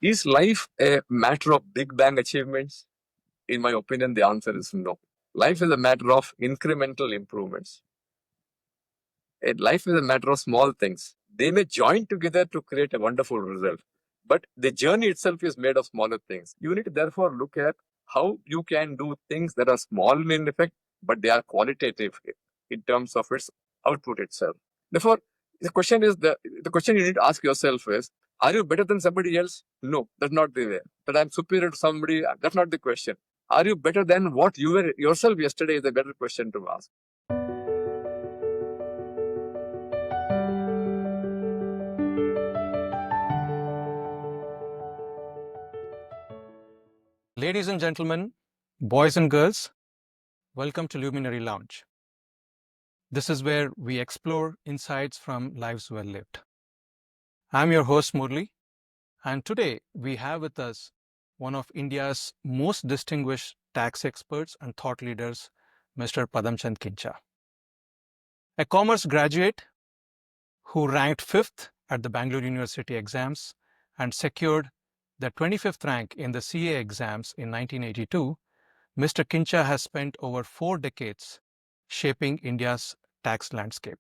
Is life a matter of big bang achievements? In my opinion, the answer is no. Life is a matter of incremental improvements. And life is a matter of small things. They may join together to create a wonderful result. But the journey itself is made of smaller things. You need to therefore look at how you can do things that are small in effect, but they are qualitative in terms of its output itself. Therefore, the question you need to ask yourself is, are you better than somebody else? No, that's not the way. That I'm superior to somebody, that's not the question. Are you better than what you were yourself yesterday is a better question to ask. Ladies and gentlemen, boys and girls, welcome to Luminary Lounge. This is where we explore insights from lives well lived. I'm your host Murali, and today we have with us one of India's most distinguished tax experts and thought leaders, Mr. Padamchand Khincha. A commerce graduate who ranked 5th at the Bangalore University exams and secured the 25th rank in the CA exams in 1982, Mr. Khincha has spent over 4 decades shaping India's tax landscape.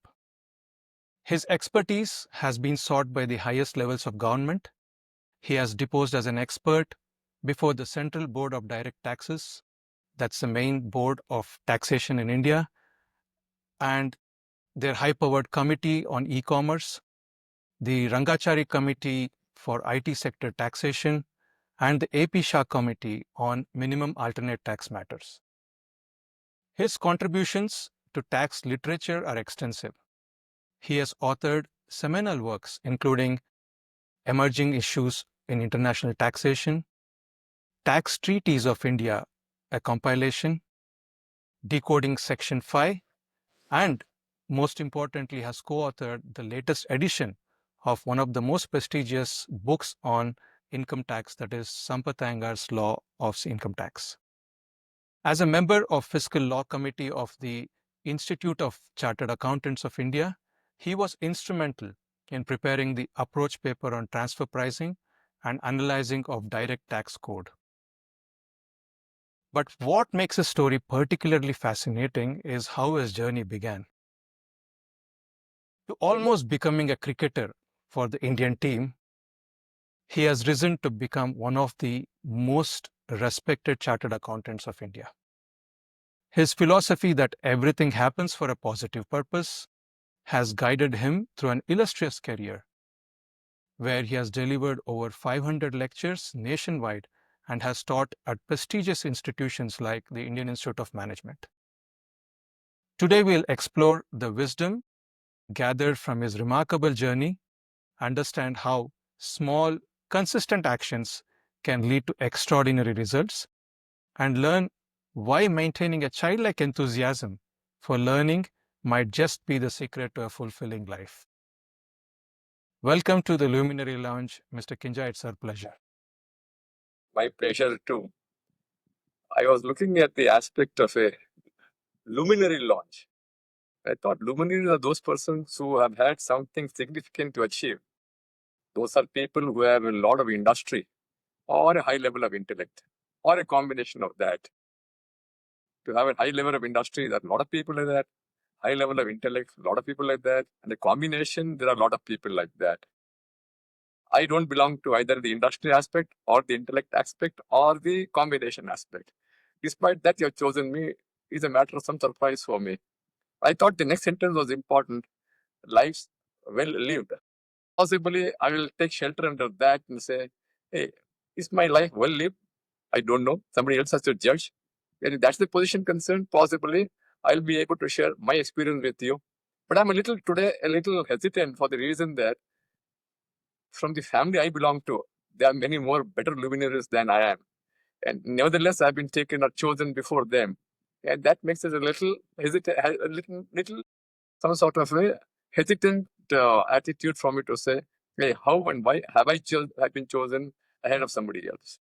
His expertise has been sought by the highest levels of government. He has deposed as an expert before the Central Board of Direct Taxes, that's the main board of taxation in India, and their high-powered committee on e-commerce, the Rangachari Committee for IT sector taxation, and the AP Shah Committee on minimum alternate tax matters. His contributions to tax literature are extensive. He has authored seminal works including Emerging Issues in International Taxation, Tax Treaties of India, a compilation, Decoding Section 5, and most importantly has co-authored the latest edition of one of the most prestigious books on income tax, that is Sampath Iyengar's Law of Income Tax. As a member of Fiscal Law Committee of the Institute of Chartered Accountants of India, he was instrumental in preparing the approach paper on transfer pricing and analyzing of direct tax code. But what makes his story particularly fascinating is how his journey began. To almost becoming a cricketer for the Indian team, he has risen to become one of the most respected chartered accountants of India. His philosophy that everything happens for a positive purpose has guided him through an illustrious career, where he has delivered over 500 lectures nationwide and has taught at prestigious institutions like the Indian Institute of Management. Today we'll explore the wisdom gathered from his remarkable journey, understand how small, consistent actions can lead to extraordinary results, and learn why maintaining a childlike enthusiasm for learning might just be the secret to a fulfilling life. Welcome to the Luminary Lounge, Mr. Khincha. It's our pleasure. My pleasure too. I was looking at the aspect of a luminary launch. I thought luminaries are those persons who have had something significant to achieve. Those are people who have a lot of industry or a high level of intellect or a combination of that. To have a high level of industry, there are a lot of people like that. High level of intellect, a lot of people like that. And the combination, there are a lot of people like that. I don't belong to either the industry aspect or the intellect aspect or the combination aspect. Despite that, you have chosen me is a matter of some surprise for me. I thought the next sentence was important. Lives well lived. Possibly, I will take shelter under that and say, hey, is my life well lived? I don't know. Somebody else has to judge. And if that's the position concerned, possibly I'll be able to share my experience with you. But I'm a little hesitant for the reason that from the family I belong to, there are many more better luminaries than I am. And nevertheless, I've been taken or chosen before them. And that makes us a little hesitant, little some sort of a hesitant attitude for me to say, hey, how and why have been chosen ahead of somebody else?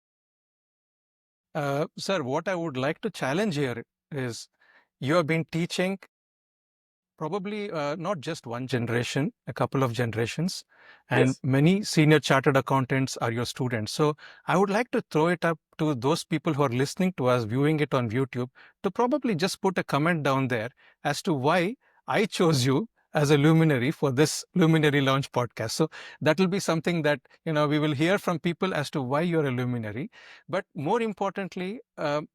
Sir, what I would like to challenge here is you have been teaching probably not just one generation, a couple of generations, and Yes. many senior chartered accountants are your students. So I would like to throw it up to those people who are listening to us, viewing it on YouTube, to probably just put a comment down there as to why I chose you as a luminary for this Luminary Launch podcast. So that will be something that we will hear from people as to why you're a luminary. But more importantly,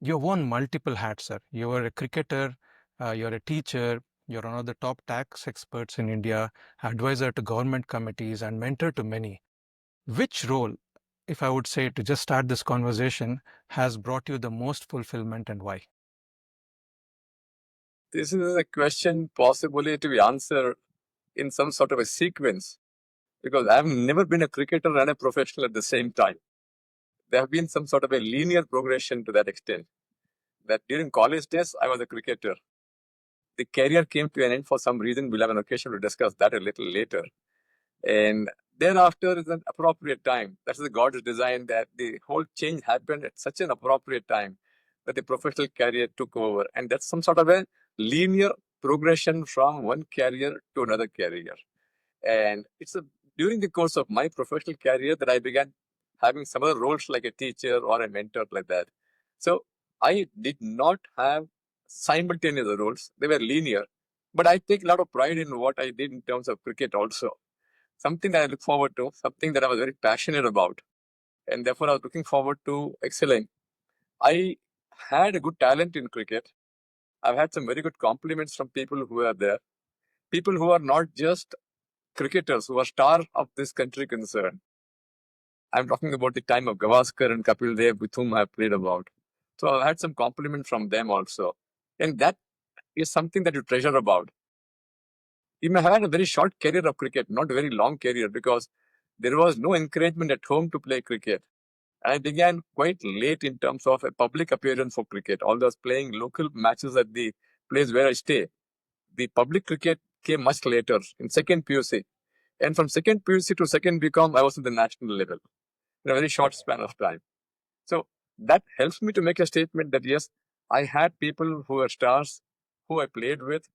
you've worn multiple hats, sir. You are a cricketer, you're a teacher, you're one of the top tax experts in India, advisor to government committees, and mentor to many. Which role, if I would say to just start this conversation, has brought you the most fulfillment and why? This is a question possibly to be answered in some sort of a sequence because I've never been a cricketer and a professional at the same time. There have been some sort of a linear progression to that extent. That during college days, I was a cricketer. The career came to an end for some reason. We'll have an occasion to discuss that a little later. And thereafter is an appropriate time. That's the God's design that the whole change happened at such an appropriate time that the professional career took over. And that's some sort of a linear progression from one career to another career. And it's during the course of my professional career that I began having some other roles like a teacher or a mentor like that. So I did not have simultaneous roles. They were linear. But I take a lot of pride in what I did in terms of cricket also. Something that I look forward to, something that I was very passionate about. And therefore I was looking forward to excelling. I had a good talent in cricket. I've had some very good compliments from people who are there. People who are not just cricketers, who are stars of this country concerned. I'm talking about the time of Gavaskar and Kapil Dev, with whom I've played about. So I've had some compliment from them also. And that is something that you treasure about. You may have had a very short career of cricket, not a very long career, because there was no encouragement at home to play cricket. And I began quite late in terms of a public appearance for cricket. Although I was playing local matches at the place where I stay, the public cricket came much later in second PUC. And from second PUC to second BCom, I was at the national level in a very short span of time. So that helps me to make a statement that yes, I had people who were stars, who I played with,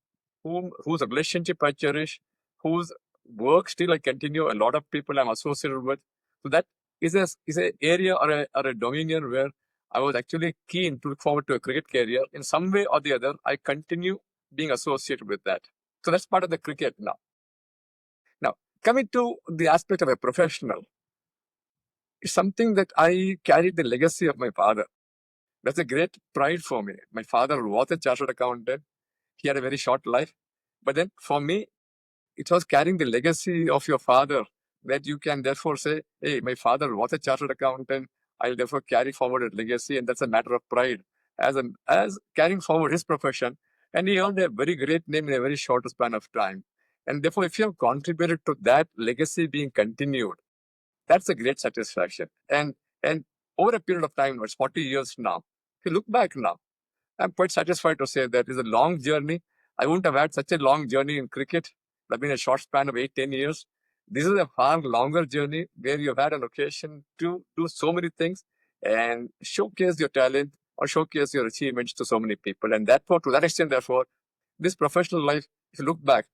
whose relationship I cherish, whose work still I continue. A lot of people I'm associated with. So that is a area or a dominion where I was actually keen to look forward to a cricket career. In some way or the other, I continue being associated with that. So that's part of the cricket now. Now, coming to the aspect of a professional, it's something that I carried the legacy of my father. That's a great pride for me. My father was a chartered accountant. He had a very short life. But then for me, it was carrying the legacy of your father that you can therefore say, hey, my father was a chartered accountant. I'll therefore carry forward a legacy. And that's a matter of pride as carrying forward his profession. And he earned a very great name in a very short span of time. And therefore, if you have contributed to that legacy being continued, that's a great satisfaction. And over a period of time, it's 40 years now. If you look back now, I'm quite satisfied to say that it's a long journey. I wouldn't have had such a long journey in cricket. It's been a short span of 8, 10 years. This is a far longer journey where you've had an occasion to do so many things and showcase your talent or showcase your achievements to so many people. And therefore, to that extent, therefore, this professional life, if you look back,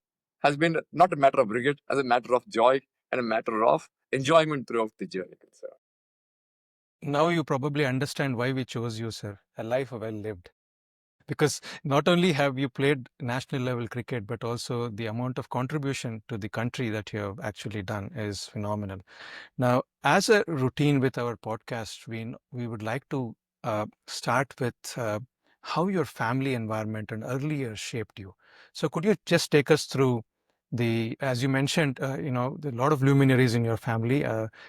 has been not a matter of regret, as a matter of joy and a matter of enjoyment throughout the journey. So, Now you probably understand why we chose you, sir. A life well lived. Because not only have you played national level cricket, but also the amount of contribution to the country that you have actually done is phenomenal. Now, as a routine with our podcast, we would like to start with how your family environment and early years shaped you. So, could you just take us through as you mentioned, a lot of luminaries in your family,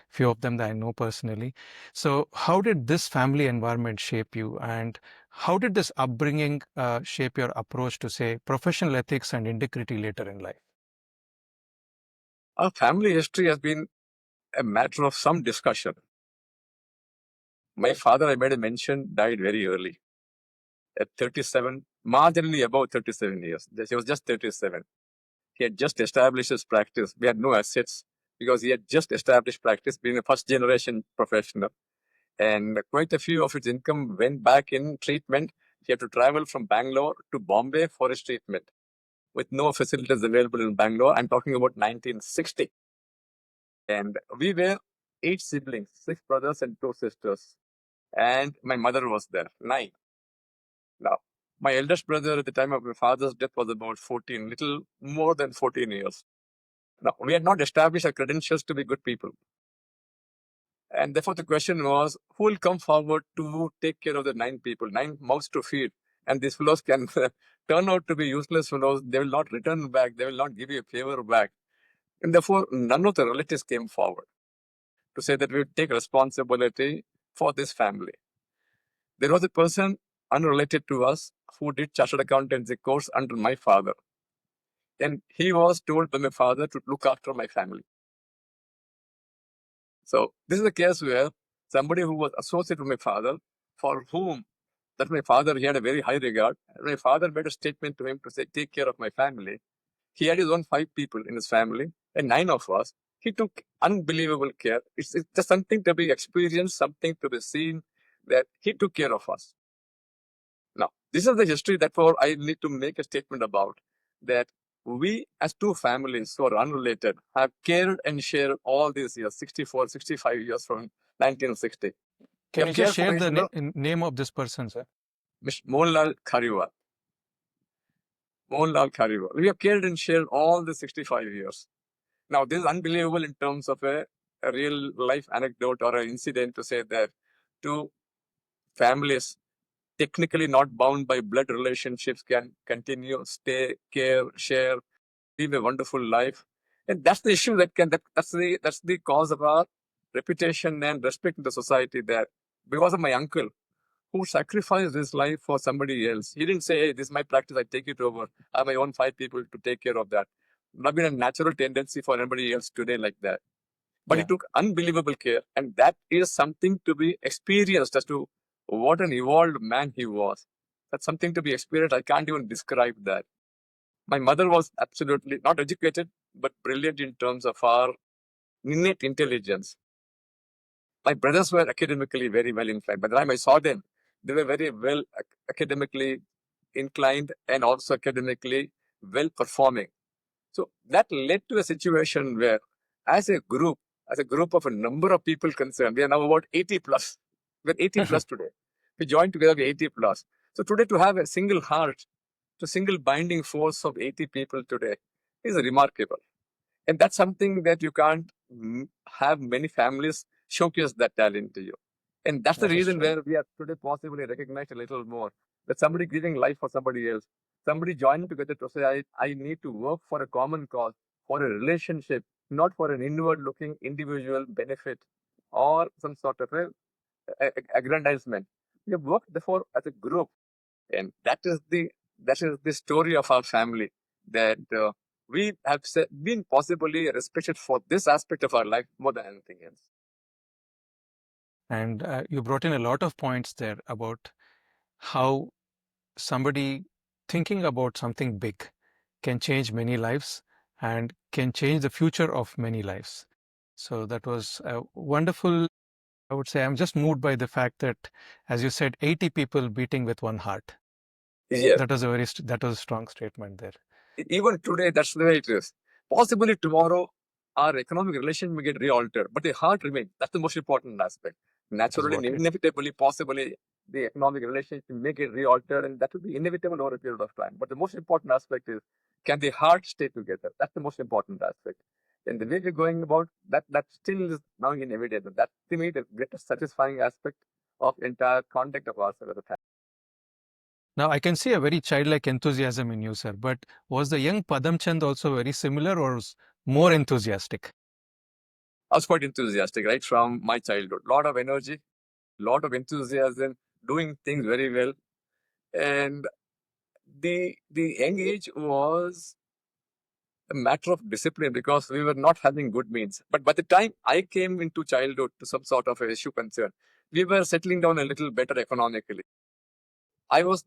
few of them that I know personally. So, how did this family environment shape you, and how did this upbringing shape your approach to, say, professional ethics and integrity later in life? our family history has been a matter of some discussion. My father, I made a mention, died very early at 37, marginally above 37 years. He was just 37. He had just established his practice. We had no assets because he had just established practice, being a first generation professional. And quite a few of his income went back in treatment. He had to travel from Bangalore to Bombay for his treatment. with no facilities available in Bangalore. I'm talking about 1960. And we were 8 siblings, 6 brothers and 2 sisters. And my mother was there, 9. Now, my eldest brother at the time of my father's death was about 14, little more than 14 years. Now, we had not established our credentials to be good people. And therefore, the question was, who will come forward to take care of the 9 people, 9 mouths to feed? And these fellows can turn out to be useless fellows. They will not return back. They will not give you a favor back. And therefore, none of the relatives came forward to say that we would take responsibility for this family. There was a person unrelated to us who did chartered accountancy course under my father. And he was told by my father to look after my family. So this is a case where somebody who was associated with my father, for whom that my father, he had a very high regard. My father made a statement to him to say, take care of my family. He had his own 5 people in his family and 9 of us. He took unbelievable care. It's just something to be experienced, something to be seen, that he took care of us. Now, this is the history, therefore, I need to make a statement about that we, as 2 families who are unrelated, have cared and shared all these years, 64, 65 years from 1960. Can you just share the name of this person, sir? Mr. Mohanlal Khariwal. Mohanlal Khariwal. We have cared and shared all the 65 years. Now, this is unbelievable in terms of a real life anecdote or an incident to say that 2 families technically not bound by blood relationships can continue, stay, care, share, live a wonderful life. And that's the issue that's the cause of our reputation and respect in the society, that because of my uncle who sacrificed his life for somebody else. He didn't say, hey, this is my practice, I take it over. I have my own 5 people to take care of that. Not been a natural tendency for anybody else today like that. But he took unbelievable care, and that is something to be experienced as to what an evolved man he was. That's something to be experienced. I can't even describe that. My mother was absolutely not educated, but brilliant in terms of our innate intelligence. My brothers were academically very well inclined. By the time I saw them, they were very well academically inclined and also academically well performing. So that led to a situation where, as a group of a number of people concerned, we are now about 80 plus. We're 80 plus today. We joined together, we're 80 plus. So today, to have a single heart, to single binding force of 80 people today is remarkable. And that's something that you can't have many families showcase that talent to you. And that's the reason where we are today possibly recognized a little more. That somebody giving life for somebody else, somebody joining together to say, I need to work for a common cause, for a relationship, not for an inward looking individual benefit or some sort of aggrandizement. We have worked therefore as a group. And that is the story of our family, that we have been possibly respected for this aspect of our life more than anything else. And you brought in a lot of points there about how somebody thinking about something big can change many lives and can change the future of many lives. So that was a wonderful. I would say I'm just moved by the fact that, as you said, 80 people beating with one heart. Yes. That was a strong statement there. Even today, that's the way it is. Possibly tomorrow, our economic relation may get re-altered, but the heart remains. That's the most important aspect. Naturally, inevitably, possibly, the economic relationship may get re-altered, and that will be inevitable over a period of time. But the most important aspect is, can the heart stay together? That's the most important aspect. And the way we're going about that still is now in evidence. That's to me the greatest satisfying aspect of entire conduct of ourselves as a family. Now, I can see a very childlike enthusiasm in you, sir. But was the young Padamchand also very similar or was more enthusiastic? I was quite enthusiastic right from my childhood. Lot of energy, lot of enthusiasm, doing things very well. And the young age was a matter of discipline because we were not having good means. But by the time I came into childhood to some sort of a issue concern, we were settling down a little better economically. I was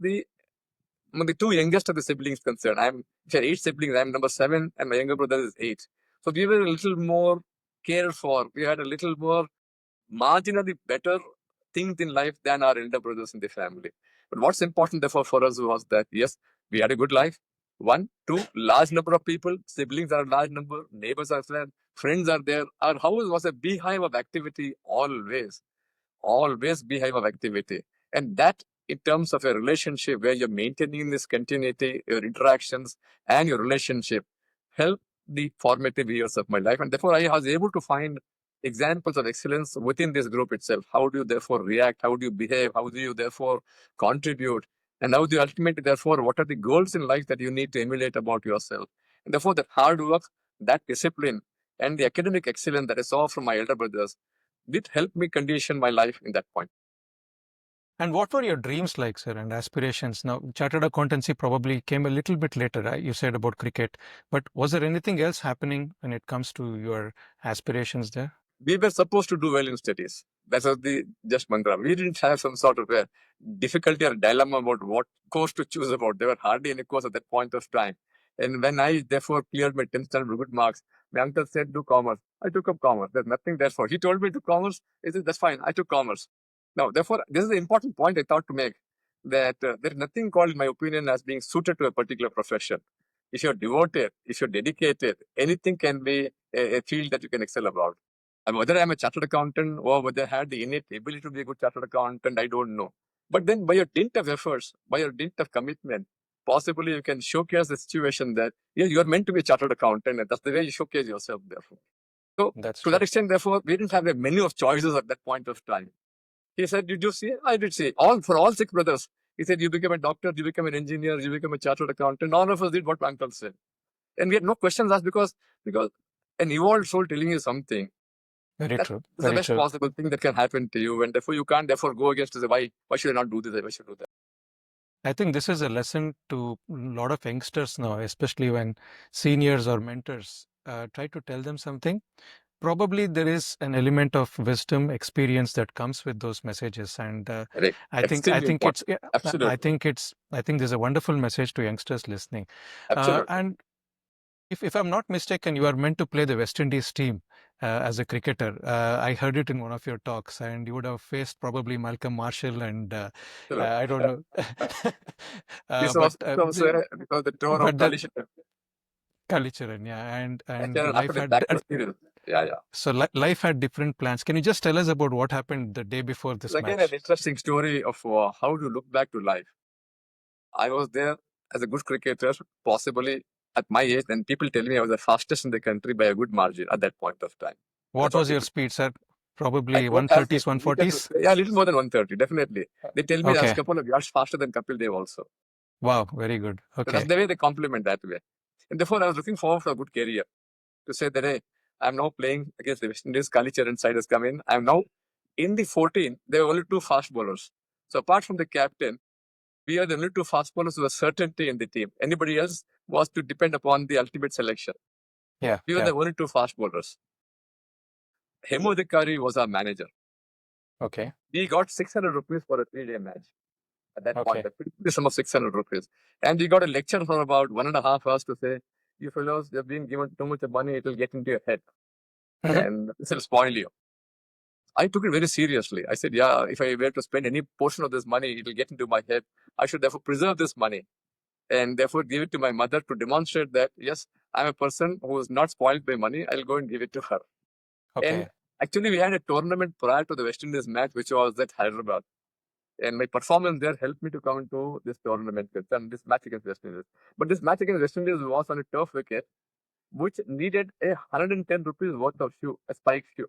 among the 2 youngest of the siblings concerned. If I had 8 siblings, I'm number 7 and my younger brother is 8. So we were a little more cared for. We had a little more marginally better things in life than our elder brothers in the family. But what's important therefore for us was that, yes, we had a good life. One, two, large number of people, siblings are a large number, neighbors are there, friends are there. Our house was a beehive of activity always beehive of activity. And that, in terms of a relationship where you're maintaining this continuity, your interactions and your relationship, help the formative years of my life. And therefore, I was able to find examples of excellence within this group itself. How do you therefore react? How do you behave? How do you therefore contribute? And how do you ultimately, therefore, what are the goals in life that you need to emulate about yourself? And therefore, that hard work, that discipline, and the academic excellence that I saw from my elder brothers did help me condition my life in that point. And what were your dreams like, sir, and aspirations? Now, chartered accountancy probably came a little bit later, right? You said about cricket, but was there anything else happening when it comes to your aspirations there? We were supposed to do well in studies. That was the just mantra. We didn't have some sort of a difficulty or dilemma about what course to choose about. There were hardly any course at that point of time. And when I therefore cleared my 10th standard with good marks, my uncle said, do commerce. I took up commerce. There's nothing there for. He told me to commerce. He said, that's fine. I took commerce. Now, therefore, this is the important point I thought to make, that there is nothing called, in my opinion, as being suited to a particular profession. If you're devoted, if you're dedicated, anything can be a field that you can excel about. And whether I'm a chartered accountant or whether I had the innate ability to be a good chartered accountant, I don't know. But then by your dint of efforts, by your dint of commitment, possibly you can showcase the situation that, yeah, you're meant to be a chartered accountant, and that's the way you showcase yourself, therefore. So That's to that true. extent, therefore, we didn't have a menu of choices at that point of time. He said, did you see? I did see. For all six brothers. He said, you become a doctor, you become an engineer, you become a chartered accountant. All of us did what my uncle said. And we had no questions asked because an evolved soul telling you something, Very that true. is the Very best true. possible thing that can happen to you. And therefore, you can't therefore go against to say, why should I not do this? Why should I do that? I think this is a lesson to a lot of youngsters now, especially when seniors or mentors try to tell them something. Probably there is an element of wisdom, experience that comes with those messages, and Right. I Extremely think important. it's yeah, Absolutely. I think there's a wonderful message to youngsters listening. Absolutely. And if I'm not mistaken, you are meant to play the West Indies team as a cricketer. I heard it in one of your talks, and you would have faced probably Malcolm Marshall and Absolutely. I don't know, This but was because the tour of but the coalition. Kallicharan, yeah, and Actually, after life the had backward series. Yeah, yeah. so life had different plans. Can you just tell us about what happened the day before It's this again an match? interesting story of how to look back to life. I was there as a good cricketer, possibly at my age, and people tell me I was the fastest in the country by a good margin at that point of time. That's What what was your people. speed, sir? I Probably don't have the 130s, meter to 140s? say. Yeah, a little more than 130, definitely. They tell me I was a Okay. couple of yards faster than Kapil Dev also. Wow, very good. So that's Okay. the way they compliment that way. And therefore, I was looking forward for a good career to say that, hey, I'm now playing against the West Indies. Kalicharan side has come in. I'm now in the 14. There were only two fast bowlers. So apart from the captain, we are the only two fast bowlers with a certainty in the team. Anybody else was to depend upon the ultimate selection. Yeah, We were yeah. the only two fast bowlers. Hemodikari was our manager. Okay. We got 600 rupees for a 3-day match at that point. Okay. The sum of 600 rupees. And we got a lecture for about 1.5 hours to say, you fellows, you're being given too much money, it will get into your head. Mhm. And this will spoil you. I took it very seriously. I said, yeah, if I were to spend any portion of this money, it will get into my head. I should therefore preserve this money and therefore give it to my mother to demonstrate that, yes, I'm a person who is not spoiled by money. I'll go and give it to her. And Okay. actually, we had a tournament prior to the West Indies match, which was at Hyderabad. And my performance there helped me to come into this tournament and this match against West Indies. But this match against West Indies was on a turf wicket, which needed a 110 rupees worth of shoe, a spike shoe.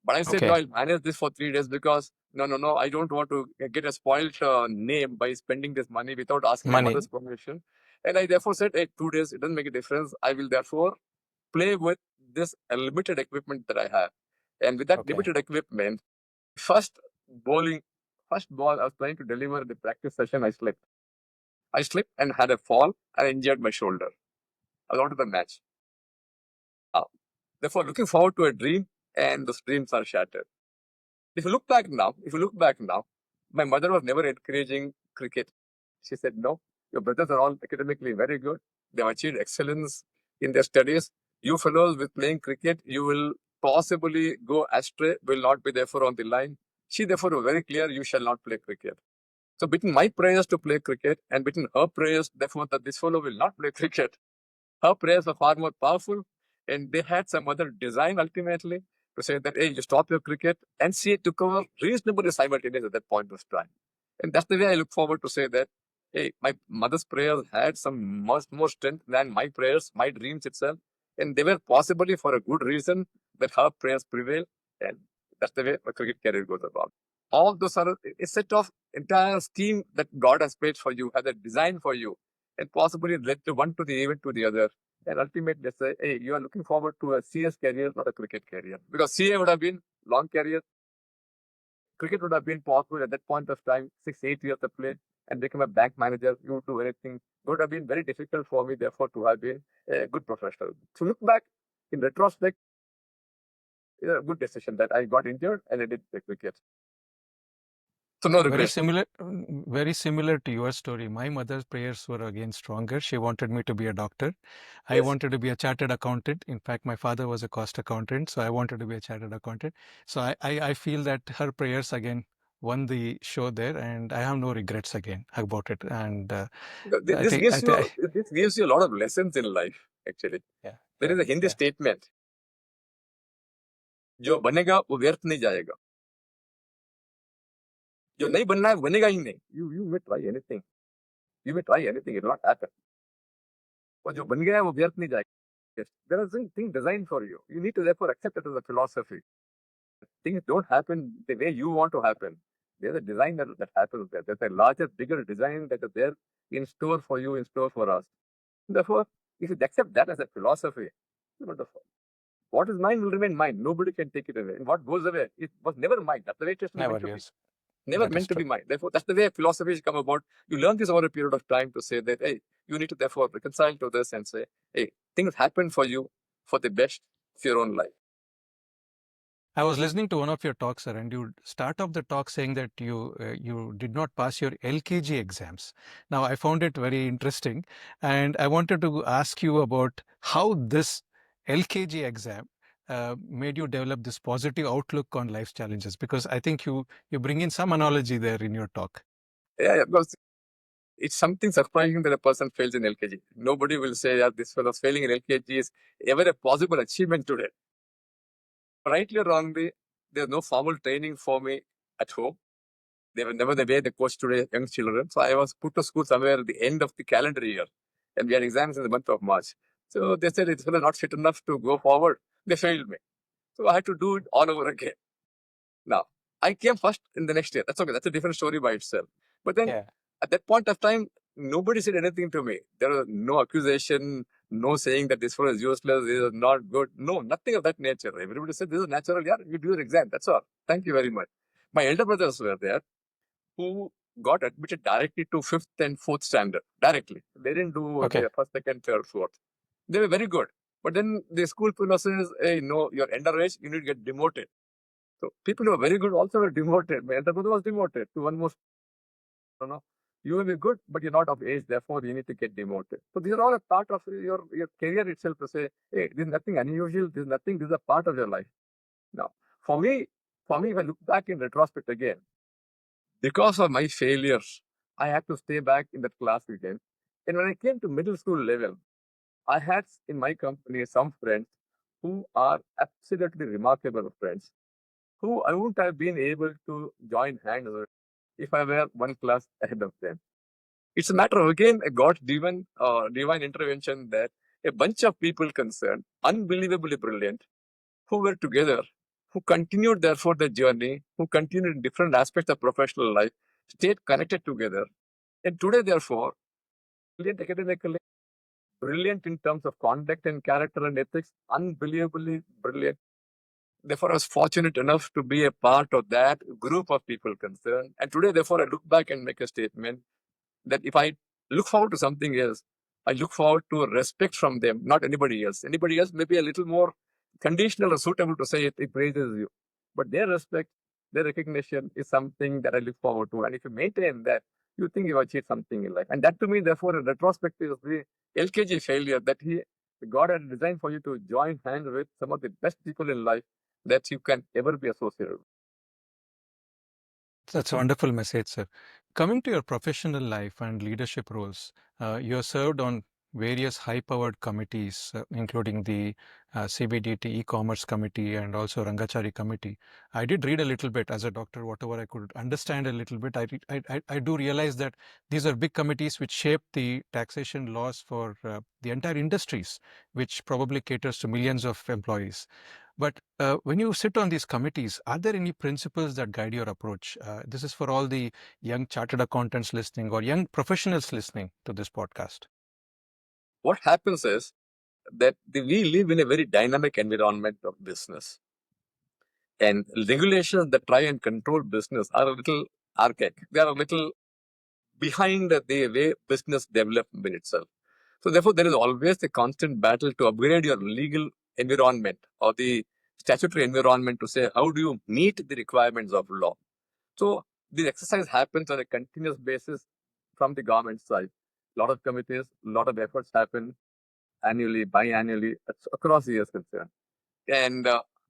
But I said, no, Okay. I'll manage this for 3 days because no, I don't want to get a spoiled name by spending this money without asking my Money. mother's permission. And I therefore said, hey, 2 days, it doesn't make a difference. I will therefore play with this limited equipment that I have. And with that Okay. limited equipment, first bowling, first ball I was trying to deliver the practice session, I slipped. I slipped and had a fall and injured my shoulder. I was out of the match. Uh, Therefore, looking forward to a dream, and those dreams are shattered. If you look back now, my mother was never encouraging cricket. She said, no, your brothers are all academically very good. They've achieved excellence in their studies. You fellows with playing cricket, you will possibly go astray, will not be therefore on the line. She therefore was very clear, you shall not play cricket. So between my prayers to play cricket and between her prayers, therefore, that this fellow will not play cricket, her prayers are far more powerful. And they had some other design ultimately to say that, hey, you stop your cricket, and she took over reasonably simultaneous at that point of time. And that's the way I look forward to say that, hey, my mother's prayers had some much more strength than my prayers, my dreams itself. And they were possibly for a good reason that her prayers prevail. And that's the way my cricket career goes about. All those are a set of entire scheme that God has made for you, has a design for you, and possibly led to one to the event to the other. And ultimately, they say, hey, you are looking forward to a CS career, not a cricket career. Because CA would have been long career, cricket would have been possible at that point of time, 6, 8 years of play, and become a bank manager. You would do anything. It would have been very difficult for me, therefore, to have been a good professional. To look back in retrospect, it's a good decision that I got injured and I did the cricket. So no Very regrets. similar, very similar to your story. My mother's prayers were again stronger. She wanted me to be a doctor. I Yes. wanted to be a chartered accountant. In fact, my father was a cost accountant, so I wanted to be a chartered accountant. So I feel that her prayers again won the show there, and I have no regrets again about it. And I This think, gives you this gives you a lot of lessons in life, actually. yeah, There yeah, is a Hindi yeah. statement, जो बनेगा वो व्यर्थ नहीं जाएगा. जो नहीं बनना है बनेगा ही नहीं. You may try anything. You may try anything. It will not happen. और जो बन गया है वो व्यर्थ नहीं जाएगा. Yes. There are things designed for you. You need to therefore accept it as a philosophy. Things don't happen the way you want to happen. There's a design that happens there. There's a larger, bigger design that is there in store for you, in store for us. Therefore, if you accept that as a philosophy, it's wonderful. What is mine will remain mine. Nobody can take it away. And what goes away, it was never mine. That's the way it is Never, meant to be. yes, Never that is meant to true. be mine. Therefore, that's the way philosophies come about. You learn this over a period of time to say that, hey, you need to therefore reconcile to this and say, hey, things happen for you for the best of your own life. I was listening to one of your talks, sir, and you start off the talk saying that you did not pass your LKG exams. Now, I found it very interesting, and I wanted to ask you about how this LKG exam made you develop this positive outlook on life's challenges. Because I think you bring in some analogy there in your talk. Yeah, because it's something surprising that a person fails in LKG. Nobody will say that this fellow failing in LKG is ever a possible achievement today. Rightly or wrongly, there's no formal training for me at home. They were never the way they coach today young children. So I was put to school somewhere at the end of the calendar year. And we had exams in the month of March. So they said it's not fit enough to go forward. They failed me. So I had to do it all over again. Now, I came first in the next year. That's okay. That's a different story by itself. But then Yeah. at that point of time, nobody said anything to me. There was no accusation, no saying that this one is useless, this is not good. No, nothing of that nature. Everybody said this is natural. Yeah, you do your exam. That's all. Thank you very much. My elder brothers were there who got admitted directly to fifth and fourth standard directly. They didn't do Okay. the first, second, third, fourth. They were very good. But then the school people says, hey, no, you're underage, you need to get demoted. So people who are very good also were demoted. My elder brother was demoted to one more. No, you will be good, but you're not of age. Therefore, you need to get demoted. So these are all a part of your career itself to say, hey, this is nothing unusual. This is nothing. This is a part of your life. Now, for me, if I look back in retrospect again, because of my failures, I had to stay back in that class again. And when I came to middle school level, I had in my company some friends who are absolutely remarkable friends, who I wouldn't have been able to join hands with if I were one class ahead of them. It's a matter of, again, a God-given divine intervention that a bunch of people concerned, unbelievably brilliant, who were together, who continued therefore their journey, who continued in different aspects of professional life, stayed connected together. And today, therefore, brilliant academically, brilliant in terms of conduct and character and ethics, unbelievably brilliant. Therefore, I was fortunate enough to be a part of that group of people concerned. And today, therefore, I look back and make a statement that if I look forward to something else, I look forward to a respect from them, not anybody else. Anybody else may be a little more conditional or suitable to say it praises you. But their respect, their recognition is something that I look forward to. And if you maintain that, you think you've achieved something in life. And that to me, therefore, in retrospective, is the LKG failure that God had designed for you to join hands with some of the best people in life that you can ever be associated with. That's a wonderful message, sir. Coming to your professional life and leadership roles, you have served on various high-powered committees, including the CBDT e-commerce committee and also Rangachari committee. I did read a little bit as a doctor, whatever I could understand a little bit. I do realize that these are big committees which shape the taxation laws for the entire industries, which probably caters to millions of employees. But when you sit on these committees, are there any principles that guide your approach? This is for all the young chartered accountants listening or young professionals listening to this podcast. What happens is that we live in a very dynamic environment of business. And regulations that try and control business are a little archaic. They are a little behind the way business development itself. So therefore, there is always a constant battle to upgrade your legal environment or the statutory environment to say, how do you meet the requirements of law? So this exercise happens on a continuous basis from the government side. A lot of committees, a lot of efforts happen annually, biannually, across the years concerned. And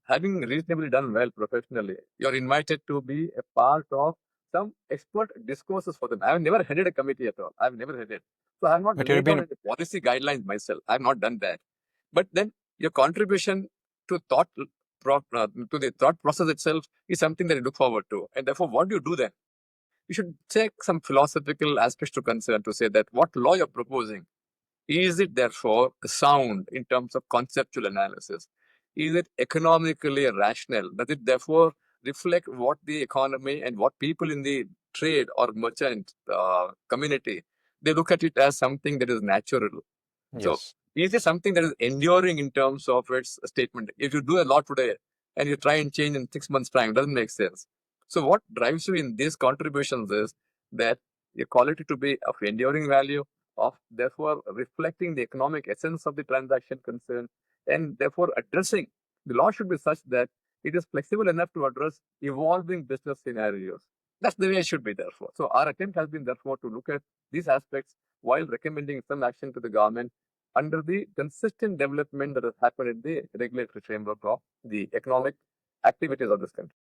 having reasonably done well professionally, you're invited to be a part of some expert discourses for them. I've never headed a committee at all. I've never headed. So I've not But you've laid down been any policy guidelines myself. I've not done that. But then your contribution to to the thought process itself is something that I look forward to. And therefore, what do you do then? You should take some philosophical aspects to concern to say that what law you're proposing, is it therefore sound in terms of conceptual analysis? Is it economically rational? Does it therefore reflect what the economy and what people in the trade or merchant community, they look at it as something that is natural? So yes. is it something that is enduring in terms of its statement? If you do a lot today and you try and change in 6 months' time, it doesn't make sense. So what drives you in these contributions is that you call it to be of enduring value, of therefore reflecting the economic essence of the transaction concern, and therefore addressing the law should be such that it is flexible enough to address evolving business scenarios. That's the way it should be, therefore. So our attempt has been, therefore, to look at these aspects while recommending some action to the government under the consistent development that has happened in the regulatory framework of the economic activities of this country.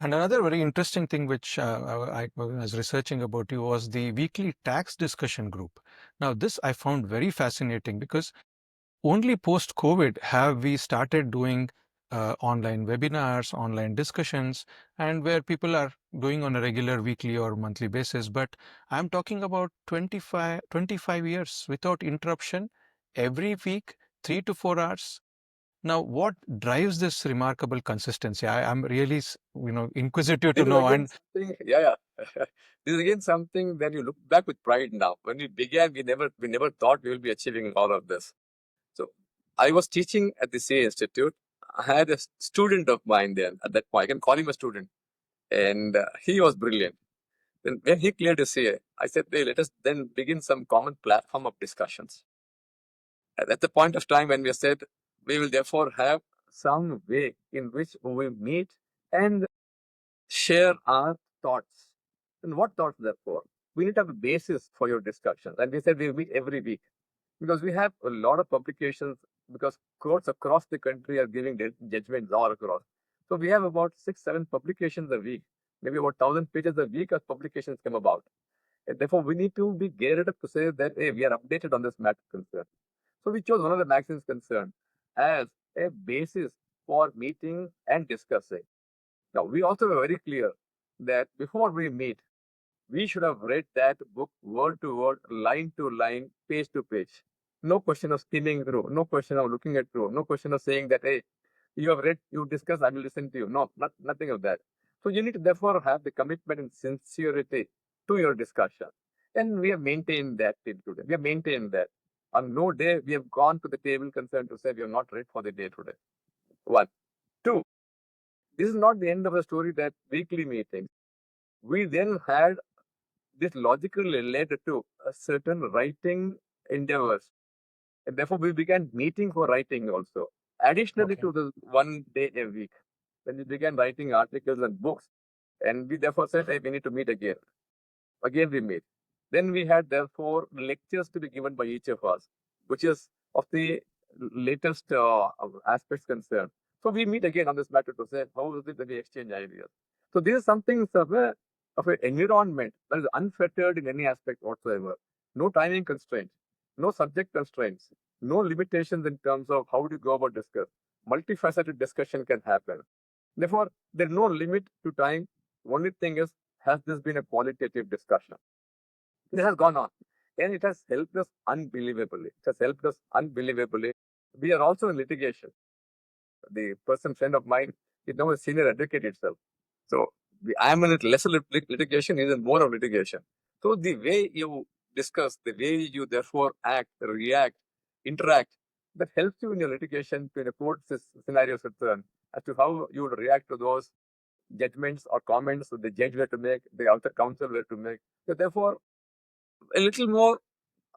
And another very interesting thing which I was researching about you was the weekly tax discussion group. Now, this I found very fascinating because only post COVID have we started doing online webinars, online discussions, and where people are doing on a regular weekly or monthly basis. But I'm talking about 25 years without interruption every week, 3 to 4 hours. Now, what drives this remarkable consistency? I'm really, inquisitive to This is know. again And something, yeah. This is again something that you look back with pride now. When we began, we never thought we will be achieving all of this. So I was teaching at the CA Institute. I had a student of mine there at that point. I can call him a student. And he was brilliant. Then when he cleared his CA, I said, hey, let us then begin some common platform of discussions. At the point of time when we said, we will therefore have some way in which we meet and share our thoughts. And what thoughts, therefore? We need to have a basis for your discussions. And we said we meet every week because we have a lot of publications because courts across the country are giving judgments all across. So we have about 6, 7 publications a week, maybe about 1,000 pages a week as publications come about. And therefore, we need to be geared up to say that, hey, we are updated on this matter concern. So we chose one of the magazines concerned as a basis for meeting and discussing. Now, we also were very clear that before we meet, we should have read that book word to word, line to line, page to page. No question of skimming through, no question of looking at through, no question of saying that, hey, you have read, you discuss, I will listen to you. No, nothing of that. So you need to therefore have the commitment and sincerity to your discussion. And we have maintained that till today. We have maintained that. On no day we have gone to the table concerned to say we have not read for the day today. One. Two, this is not the end of the story that weekly meetings. We then had this logically led to a certain writing endeavors. And therefore, we began meeting for writing also. Additionally okay. to the one day a week, when we began writing articles and books, and we therefore said, hey, we need to meet again. Again, we meet. Then we had therefore lectures to be given by each of us, which is of the latest aspects concerned. So we meet again on this matter to say, how is it that we exchange ideas? So these are some things of an environment that is unfettered in any aspect whatsoever. No timing constraints, no subject constraints, no limitations in terms of how do you go about discuss. Multifaceted discussion can happen. Therefore, there's no limit to time. Only thing is, has this been a qualitative discussion? This has gone on. And it has helped us unbelievably. It has helped us unbelievably. We are also in litigation. The person friend of mine is now a senior advocate itself. So I am in lesser litigation, is in more of litigation. So the way you discuss, the way you therefore act, react, interact, that helps you in your litigation to in a court scenarios as to how you would react to those judgments or comments that the judge were to make, the outer counsel were to make. So therefore, a little more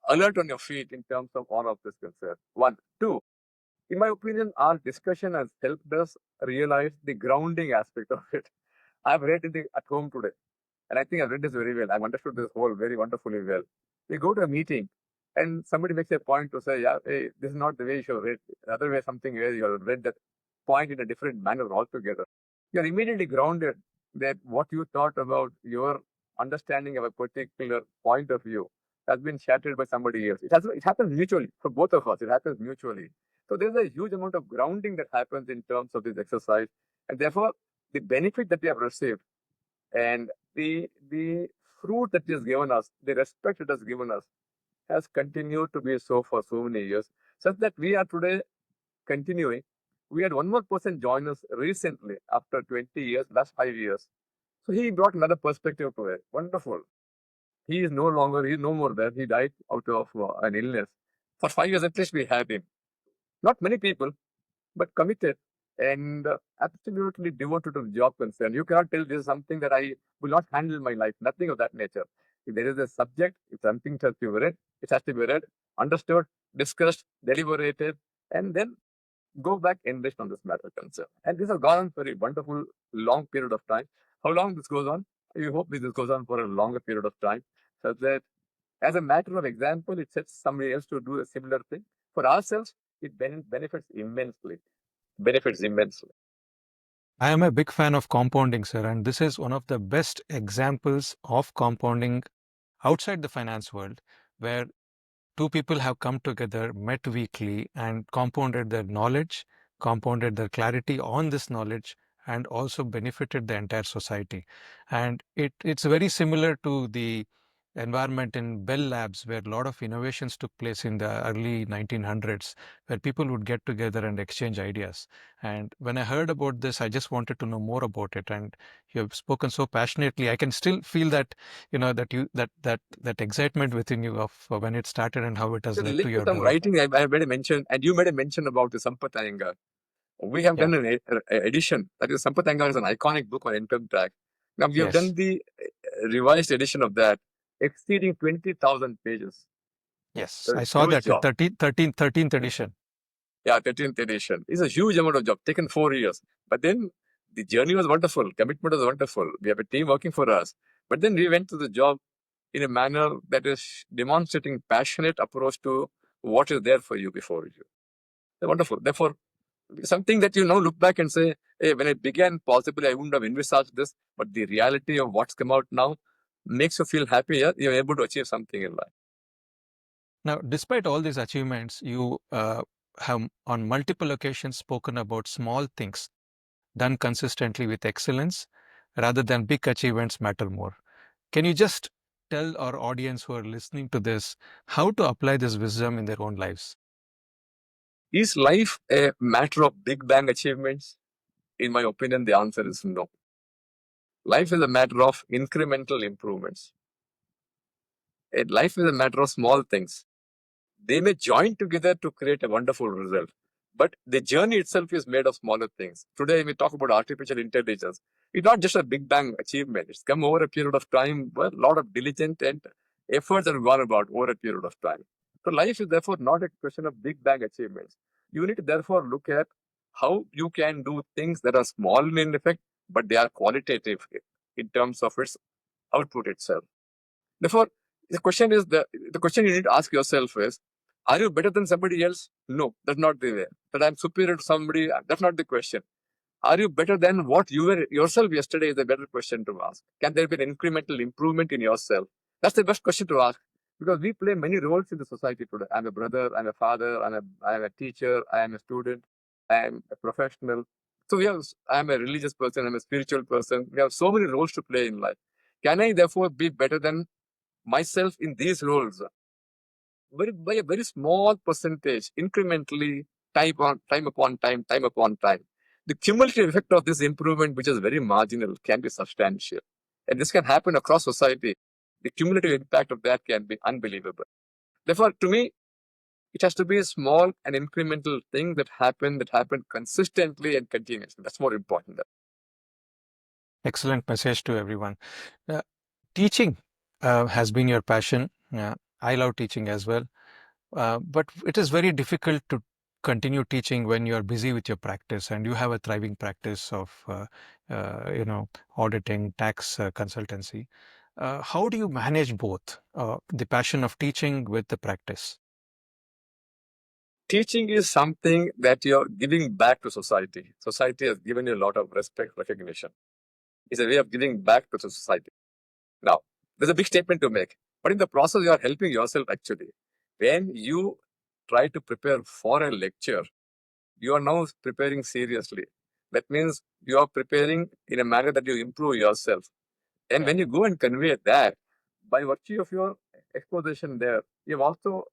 alert on your feet in terms of all of this concern. One. Two, in my opinion, our discussion has helped us realize the grounding aspect of it. I've read it at home today, and I think I've read this very well. I've understood this whole very wonderfully well. We go to a meeting, and somebody makes a point to say, yeah, hey, this is not the way you should read. The other way, something where you have read that point in a different manner altogether. You're immediately grounded that what you thought about your understanding of a particular point of view has been shattered by somebody else. It happens mutually for both of us. It happens mutually. So there's a huge amount of grounding that happens in terms of this exercise, and therefore the benefit that we have received and the fruit that it has given us, the respect it has given us, has continued to be so for so many years, such that we are today continuing. We had one more person join us recently after 20 years, last 5 years. So he brought another perspective to it. Wonderful. He's no more there. He died out of an illness. For 5 years at least we had him. Not many people, but committed and absolutely devoted to the job concern. You cannot tell this is something that I will not handle in my life. Nothing of that nature. If there is a subject, if something has to be read, it has to be read, understood, discussed, deliberated, and then go back enriched on this matter concern. And this has gone on for a wonderful long period of time. How long this goes on? I hope this goes on for a longer period of time, so that as a matter of example, it sets somebody else to do a similar thing. For ourselves, it benefits immensely. Benefits immensely. I am a big fan of compounding, sir, and this is one of the best examples of compounding outside the finance world, where two people have come together, met weekly, and compounded their knowledge, compounded their clarity on this knowledge, and also benefited the entire society. And it's very similar to the environment in Bell Labs, where a lot of innovations took place in the early 1900s, where people would get together and exchange ideas. And when I heard about this, I just wanted to know more about it. And you have spoken so passionately. I can still feel that, that excitement within you of when it started and how it has So led to linked to your some development. writing I made a mention, and you made a mention about the Sampath Iyengar. We have Yeah. done an edition. That is, Sampath Iyengar is an iconic book on income tax. Now we have Yes. done the revised edition of that, exceeding 20,000 pages. Yes. A I saw huge that. The job. 13th edition. Yeah, 13th edition. It's a huge amount of job, taken 4 years. But then the journey was wonderful. Commitment was wonderful. We have a team working for us. But then we went to the job in a manner that is demonstrating passionate approach to what is there for you before you. They're wonderful. Therefore, something that you now look back and say, hey, when I began, possibly I wouldn't have envisaged this, but the reality of what's come out now makes you feel happy. Yeah, you're able to achieve something in life. Now, despite all these achievements, you have on multiple occasions spoken about small things done consistently with excellence rather than big achievements matter more. Can you just tell our audience who are listening to this how to apply this wisdom in their own lives? Is life a matter of big bang achievements? In my opinion, the answer is no. Life is a matter of incremental improvements. Life is a matter of small things. They may join together to create a wonderful result. But the journey itself is made of smaller things. Today, we talk about artificial intelligence. It's not just a big bang achievement. It's come over a period of time, but a lot of diligent and efforts have gone about over a period of time. So life is therefore not a question of big bang achievements. You need to therefore look at how you can do things that are small in effect, but they are qualitative in terms of its output itself. Therefore, the question you need to ask yourself is, are you better than somebody else? No, that's not the way. That I'm superior to somebody, that's not the question. Are you better than what you were yourself yesterday? Is a better question to ask. Can there be an incremental improvement in yourself? That's the best question to ask, because we play many roles in the society today. I'm a brother, I'm a father, I'm a teacher, I am a student, I am a professional. So I'm a religious person, I'm a spiritual person. We have so many roles to play in life. Can I therefore be better than myself in these roles? By a very small percentage, incrementally, time upon time. The cumulative effect of this improvement, which is very marginal, can be substantial. And this can happen across society. The cumulative impact of that can be unbelievable. Therefore, to me, it has to be a small and incremental thing that happened consistently and continuously. That's more important. Excellent message to everyone. Uh, Teaching has been your passion. I love teaching as well. But it is very difficult to continue teaching when you are busy with your practice and you have a thriving practice of, auditing, tax consultancy. How do you manage both the passion of teaching with the practice? Teaching is something that you're giving back to society. Society has given you a lot of respect, recognition. It's a way of giving back to the society. Now, there's a big statement to make, but in the process, you are helping yourself actually. When you try to prepare for a lecture, you are now preparing seriously. That means you are preparing in a manner that you improve yourself. And when you go and convey that, by virtue of your exposition there, you've also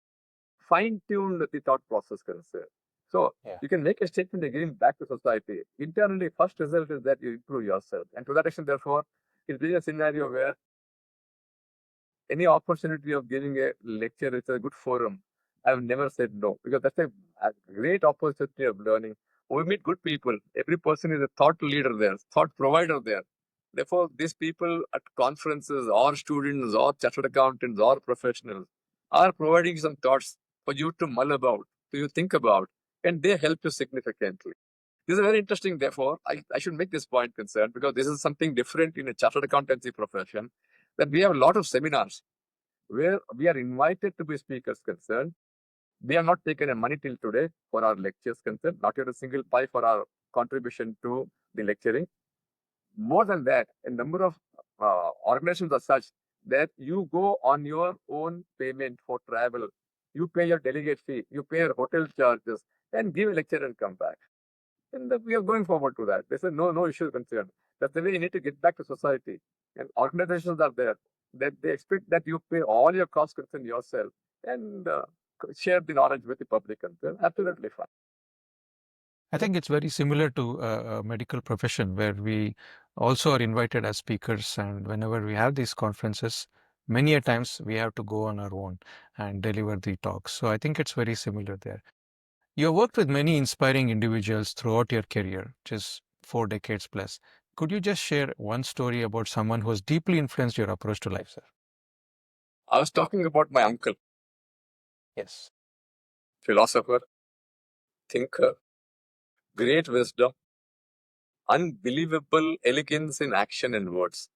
fine-tuned the thought process concern. So Yeah. you can make a statement and giving back to society. Internally, first result is that you improve yourself. And to that extent, therefore, it is a scenario where any opportunity of giving a lecture is a good forum. I've never said no, because that's a great opportunity of learning. We meet good people. Every person is a thought leader there, thought provider there. Therefore, these people at conferences or students or chartered accountants or professionals are providing some thoughts for you to mull about, to you think about, and they help you significantly. This is very interesting. Therefore, I should make this point concerned, because this is something different in a chartered accountancy profession, that we have a lot of seminars where we are invited to be speakers concerned. We have not taken a money till today for our lectures concerned, not yet a single pie for our contribution to the lecturing. More than that, a number of organizations are such that you go on your own payment for travel. You pay your delegate fee, you pay your hotel charges, and give a lecture and come back. And we are going forward to that. There's no issue concerned. That's the way you need to get back to society. And organizations are there that they expect that you pay all your costs concern yourself and share the knowledge with the public concern. Absolutely fine. I think it's very similar to a medical profession where we also are invited as speakers, and whenever we have these conferences, many a times we have to go on our own and deliver the talks. So I think it's very similar there. You have worked with many inspiring individuals throughout your career, which is 4 decades plus. Could you just share one story about someone who has deeply influenced your approach to life, sir? I was talking about my uncle, Yes. philosopher, thinker, great wisdom, unbelievable elegance in action and words.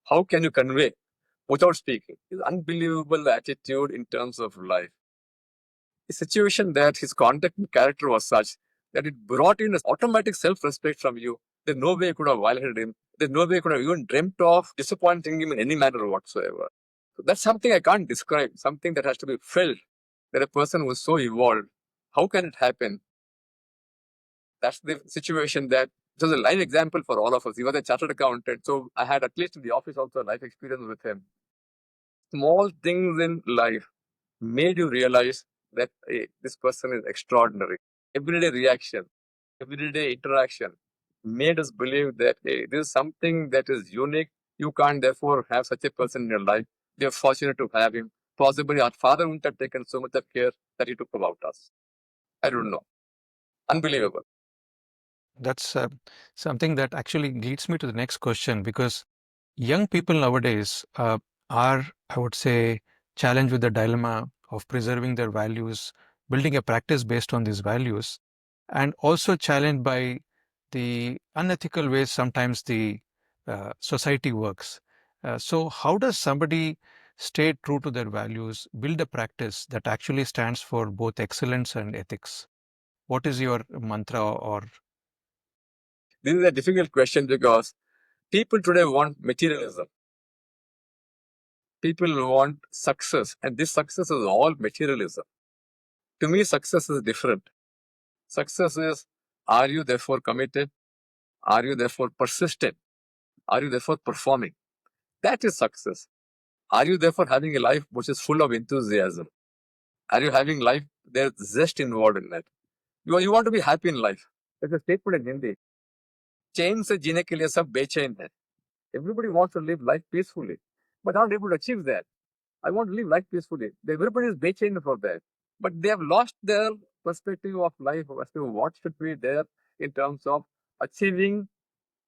How can you convey without speaking? His unbelievable attitude in terms of life. A situation that his conduct and character was such that it brought in an automatic self-respect from you. There's no way you could have violated him. There's no way you could have even dreamt of disappointing him in any manner whatsoever. So that's something I can't describe, something that has to be felt, that a person was so evolved. How can it happen? That's the situation that it was a live example for all of us. He was a chartered accountant. So I had, at least in the office, also a life experience with him. Small things in life made you realize that hey, this person is extraordinary. Everyday reaction, everyday interaction made us believe that hey, this is something that is unique. You can't therefore have such a person in your life. We are fortunate to have him. Possibly our father wouldn't have taken so much of care that he took about us. I don't know. Unbelievable. That's something that actually leads me to the next question, because young people nowadays are, I would say, challenged with the dilemma of preserving their values, building a practice based on these values, and also challenged by the unethical ways sometimes the society works. So, how does somebody stay true to their values, build a practice that actually stands for both excellence and ethics? What is your mantra or This is a difficult question because people today want materialism. People want success, and this success is all materialism. To me, success is different. Success is, are you therefore committed? Are you therefore persistent? Are you therefore performing? That is success. Are you therefore having a life which is full of enthusiasm? Are you having life, there's zest involved in that? You want to be happy in life. There's a statement in Hindi. चैन से जीने के लिए सब बेचैन है. Everybody wants to live life peacefully, but not able to achieve that. I want to live life peacefully. Everybody is bechained for that. But they have lost their perspective of life as to what should be there in terms of achieving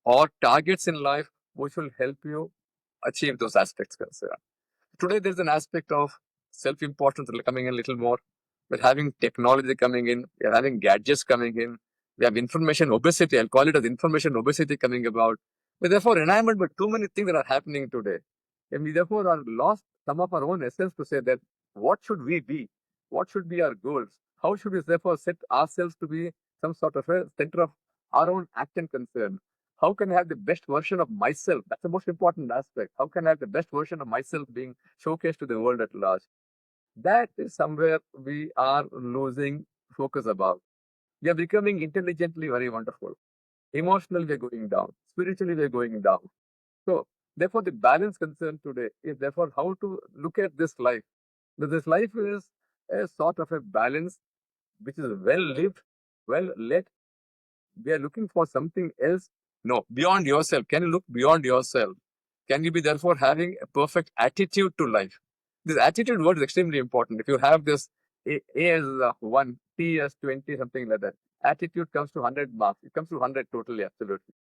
or targets in life which will help you achieve those aspects concerned. Today, there's an aspect of self-importance coming in a little more. We're having technology coming in. We're having gadgets coming in. We have information obesity. I'll call it as information obesity coming about. We're therefore enamored with too many things that are happening today. And we therefore are lost some of our own essence to say that what should we be? What should be our goals? How should we therefore set ourselves to be some sort of a center of our own action concern? How can I have the best version of myself? That's the most important aspect. How can I have the best version of myself being showcased to the world at large? That is somewhere we are losing focus about. We are becoming intelligently very wonderful. Emotionally, we are going down. Spiritually, we are going down. So, therefore, the balance concern today is therefore how to look at this life. This life is a sort of a balance which is well lived, well led. We are looking for something else. No, beyond yourself. Can you look beyond yourself? Can you be therefore having a perfect attitude to life? This attitude word is extremely important. If you have this A as 1, T as 20, something like that, attitude comes to 100 marks. It comes to 100 totally, absolutely.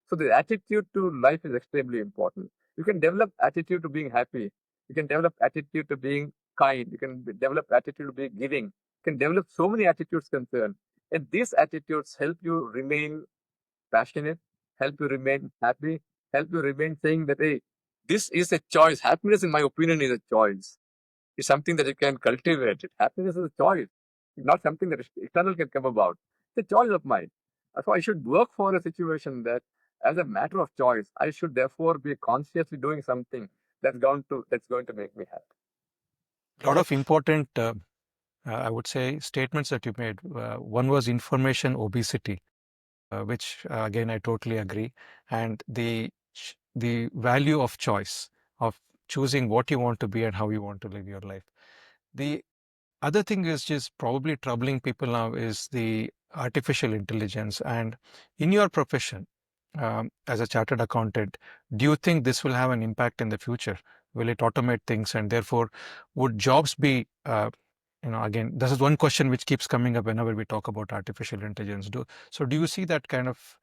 So the attitude to life is extremely important. You can develop attitude to being happy. You can develop attitude to being kind. You can develop attitude to be giving. You can develop so many attitudes concerned. And these attitudes help you remain passionate, help you remain happy, help you remain saying that, hey, this is a choice. Happiness, in my opinion, is a choice. It's something that you can cultivate. Happiness is a choice. It's not something that external can come about. It's a choice of mine. So I should work for a situation that, as a matter of choice, I should therefore be consciously doing something that's going to make me happy. A lot of important, I would say, statements that you made. One was information obesity, which again I totally agree, and the value of choice, of choosing what you want to be and how you want to live your life. The other thing is just probably troubling people now is the artificial intelligence. And in your profession, as a chartered accountant, do you think this will have an impact in the future? Will it automate things, and therefore would jobs be again, this is one question which keeps coming up whenever we talk about artificial intelligence. Do you see that kind of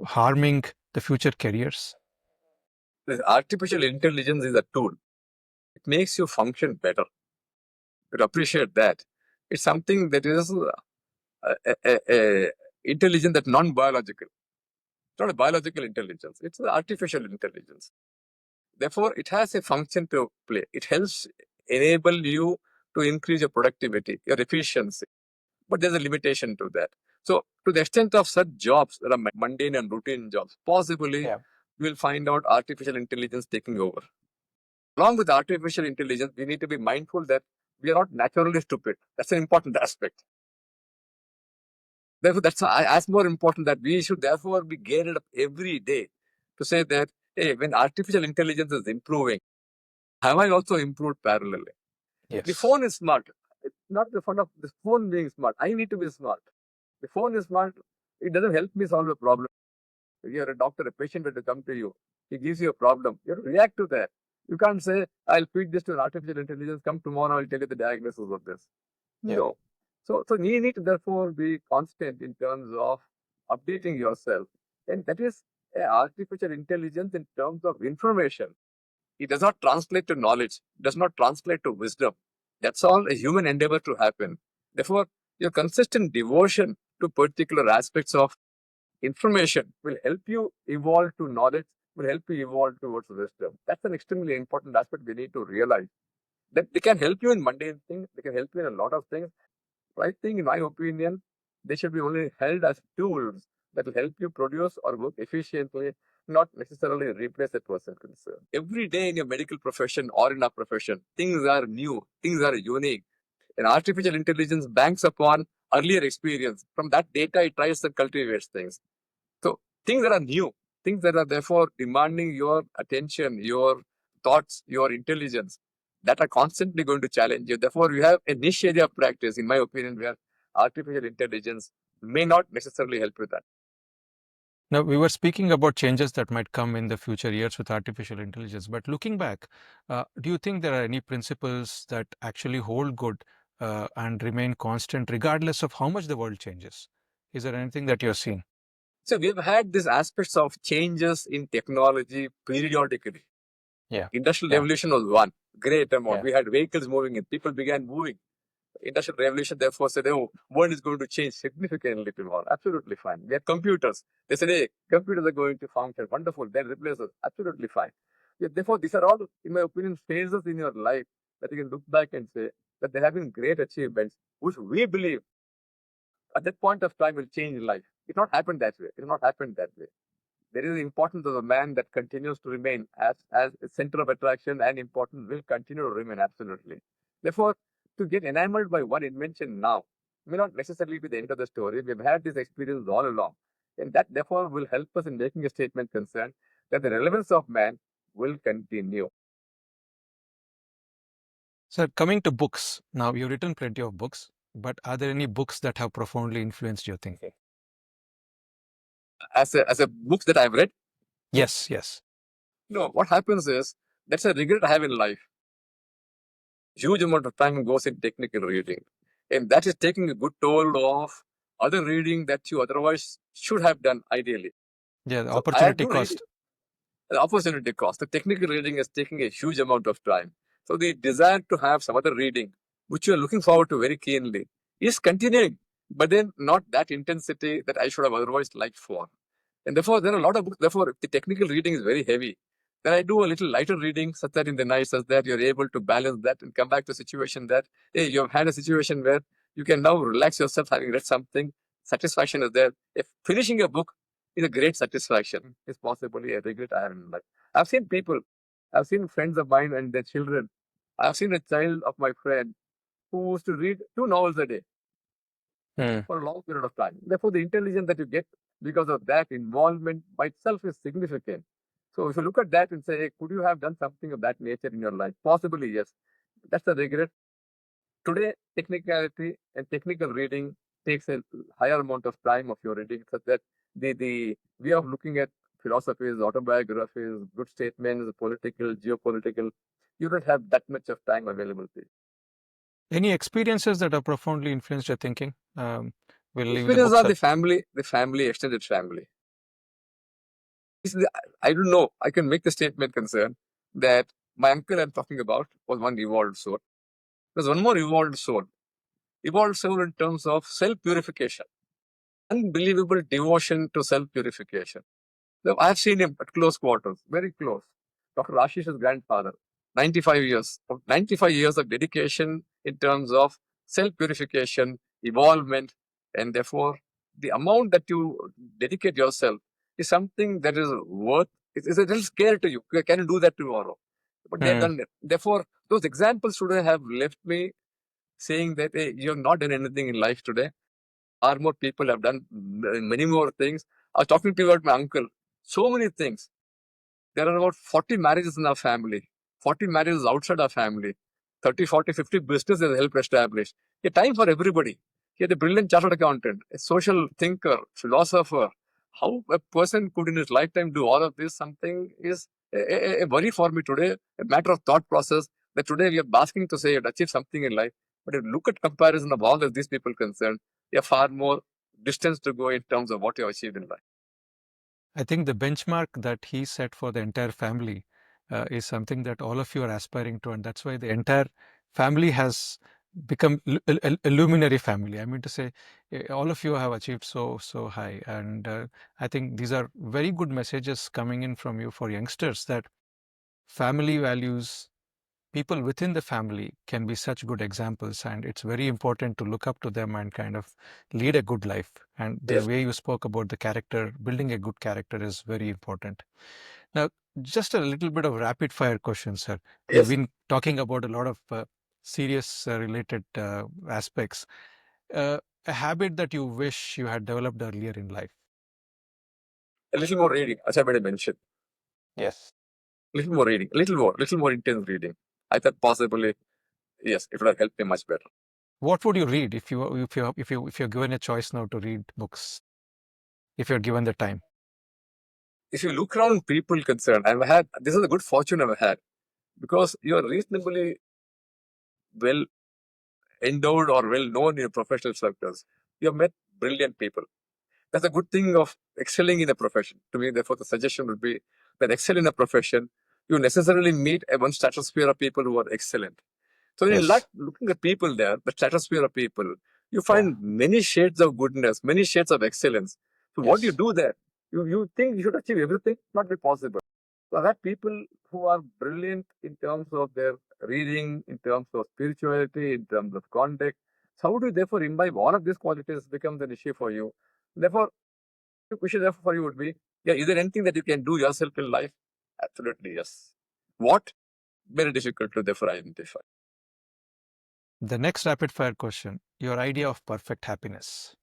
harming the future careers? The artificial intelligence is a tool. It makes you function better. You appreciate that. It's something that is intelligence that's non-biological. It's not a biological intelligence. It's an artificial intelligence. Therefore, it has a function to play. It helps enable you to increase your productivity, your efficiency. But there's a limitation to that. So, to the extent of such jobs that are mundane and routine jobs, possibly Yeah. you will find out artificial intelligence taking over. Along with artificial intelligence, we need to be mindful that we are not naturally stupid. That's an important aspect. Therefore, that's as more important that we should therefore be geared up every day to say that, hey, when artificial intelligence is improving, have I also improved parallelly? The Yes. phone is smart. It's not the fun of the phone being smart. I need to be smart. The phone is smart. It doesn't help me solve a problem. If you're a doctor, a patient will come to you. He gives you a problem. You have to react to that. You can't say, I'll feed this to an artificial intelligence. Come tomorrow, I'll tell you the diagnosis of this. Yeah. No. So you need to therefore be constant in terms of updating yourself. And that is artificial intelligence in terms of information. It does not translate to knowledge, does not translate to wisdom. That's all a human endeavor to happen. Therefore, your consistent devotion to particular aspects of information will help you evolve to knowledge, will help you evolve towards wisdom. That's an extremely important aspect we need to realize. That they can help you in mundane things, they can help you in a lot of things. But I think, in my opinion, they should be only held as tools that will help you produce or work efficiently, not necessarily replace a person concerned. Every day in your medical profession or in our profession, things are new, things are unique. And artificial intelligence banks upon earlier experience. From that data, it tries and cultivates things. So things that are new, things that are therefore demanding your attention, your thoughts, your intelligence, that are constantly going to challenge you. Therefore, you have a niche area of practice, in my opinion, where artificial intelligence may not necessarily help with that. Now, we were speaking about changes that might come in the future years with artificial intelligence. But looking back, do you think there are any principles that actually hold good and remain constant regardless of how much the world changes? Is there anything that you're seeing? So we've had these aspects of changes in technology periodically. Yeah. Industrial Yeah. revolution was one great amount. Yeah. We had vehicles moving in, people began moving. Industrial revolution therefore said, oh, world is going to change significantly tomorrow. Absolutely fine. We had computers. They said, hey, computers are going to function. Wonderful. They'll replace us. Absolutely fine. Yeah, therefore, these are all, in my opinion, phases in your life that you can look back and say that there have been great achievements, which we believe at that point of time will change life. It's not happened that way. It has not happened that way. There is the importance of a man that continues to remain as a center of attraction and importance will continue to remain absolutely. Therefore, to get enamored by one invention now may not necessarily be the end of the story. We've had this experience all along. And that therefore will help us in making a statement concerned that the relevance of man will continue. So, coming to books, now you've written plenty of books, but are there any books that have profoundly influenced your thinking? As a books that I've read, Yes, yes. no, what happens is that's a regret I have in life. Huge amount of time goes in technical reading. And that is taking a good toll of other reading that you otherwise should have done ideally. Yeah, the So I opportunity do read cost. the opportunity cost. The technical reading is taking a huge amount of time. So the desire to have some other reading, which you are looking forward to very keenly, is continuing, but then not that intensity that I should have otherwise liked for. And therefore, there are a lot of books. Therefore, if the technical reading is very heavy, then I do a little lighter reading such that in the night, such that you're able to balance that and come back to a situation that, hey, you've had a situation where you can now relax yourself having read something. Satisfaction is there. If finishing a book is a great satisfaction, is possibly a regret I have in life. I've seen people, I've seen friends of mine and their children. I've seen a child of my friend who used to read 2 novels a day Hmm. for a long period of time. Therefore, the intelligence that you get because of that involvement by itself is significant. So, if you look at that and say, hey, could you have done something of that nature in your life? Possibly, yes. That's the regret. Today, technicality and technical reading takes a higher amount of time of your reading, such that the way of looking at philosophies, autobiographies, good statements, political, geopolitical, you don't have that much of time available to you. Any experiences that have profoundly influenced your thinking? We'll leave the Experiences books are at. the family, extended family. I don't know. I can make the statement concern that my uncle I'm talking about was one evolved soul. There's one more evolved soul. Evolved soul in terms of self purification. Unbelievable devotion to self purification. So I've seen him at close quarters, very close. Dr. Ashish's grandfather, 95 years, 95 years of dedication in terms of self purification, evolvement, and therefore the amount that you dedicate yourself is something that is worth, it's a little scary to you. Can you do that tomorrow? But they have Hmm. done it. Therefore, those examples today have left me saying that hey, you have not done anything in life today. Far more people have done many more things. I was talking to you about my uncle. So many things. There are about 40 marriages in our family, 40 marriages outside our family, 30, 40, 50 businesses helped establish. A time for everybody. He had a brilliant chartered accountant, a social thinker, philosopher. How a person could in his lifetime do all of this, something is a worry for me today, a matter of thought process that today we are basking to say you've achieved something in life. But if you look at comparison of all of these people concerned, you have far more distance to go in terms of what you have achieved in life. I think the benchmark that he set for the entire family is something that all of you are aspiring to, and that's why the entire family has become a luminary family. I mean to say, all of you have achieved so high, and I think these are very good messages coming in from you for youngsters that family values people within the family can be such good examples, and it's very important to look up to them and kind of lead a good life. And the Yes. way you spoke about the character, building a good character is very important. Now, just a little bit of rapid fire questions, sir. We've Yes. been talking about a lot of serious related aspects. A habit that you wish you had developed earlier in life. A little more reading, as I already mentioned. Yes. Little more reading, little more intense reading. I thought possibly, yes, it would have helped me much better. What would you read if you're given a choice now to read books, if you're given the time? If you look around people concerned, this is a good fortune I've had because you're reasonably well endowed or well known in your professional circles. You have met brilliant people. That's a good thing of excelling in a profession. To me, therefore, the suggestion would be that excel in a profession, you necessarily meet a one stratosphere of people who are excellent. So in Yes. looking at people there, the stratosphere of people, you Yeah. find many shades of goodness, many shades of excellence. So what do you Yes. do there? You think you should achieve everything? Not be possible. So I have people who are brilliant in terms of their reading, in terms of spirituality, in terms of conduct. So how do you therefore imbibe all of these qualities becomes an issue for you? Therefore, the question therefore for you would be, yeah, is there anything that you can do yourself in life? Absolutely, yes. What? Very difficult to therefore identify. The next rapid fire question, your idea of perfect happiness.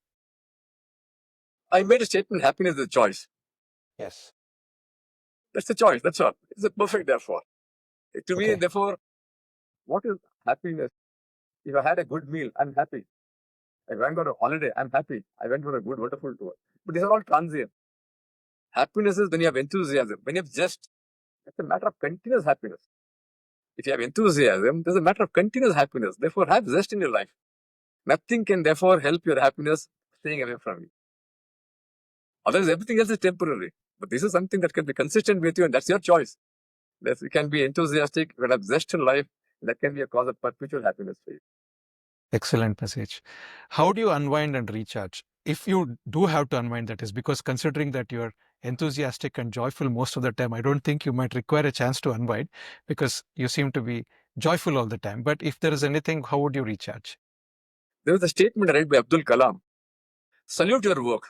I made a statement, happiness is a choice. Yes. That's the choice, that's all. It's a perfect therefore. To me, Okay. therefore, what is happiness? If I had a good meal, I'm happy. I went on a holiday, I'm happy. I went on a good, wonderful tour. But these are all transient. Happiness is when you have enthusiasm, when you have just, it's a matter of continuous happiness. If you have enthusiasm, there's a matter of continuous happiness. Therefore, have zest in your life. Nothing can therefore help your happiness staying away from you. Otherwise, everything else is temporary. But this is something that can be consistent with you, and that's your choice. That you can be enthusiastic, you can have zest in life. That can be a cause of perpetual happiness for you. Excellent message. How do you unwind and recharge? If you do have to unwind, that is because considering that you're enthusiastic and joyful most of the time, I don't think you might require a chance to unwind because you seem to be joyful all the time. But if there is anything, how would you recharge? There was a statement read by Abdul Kalam. Salute your work.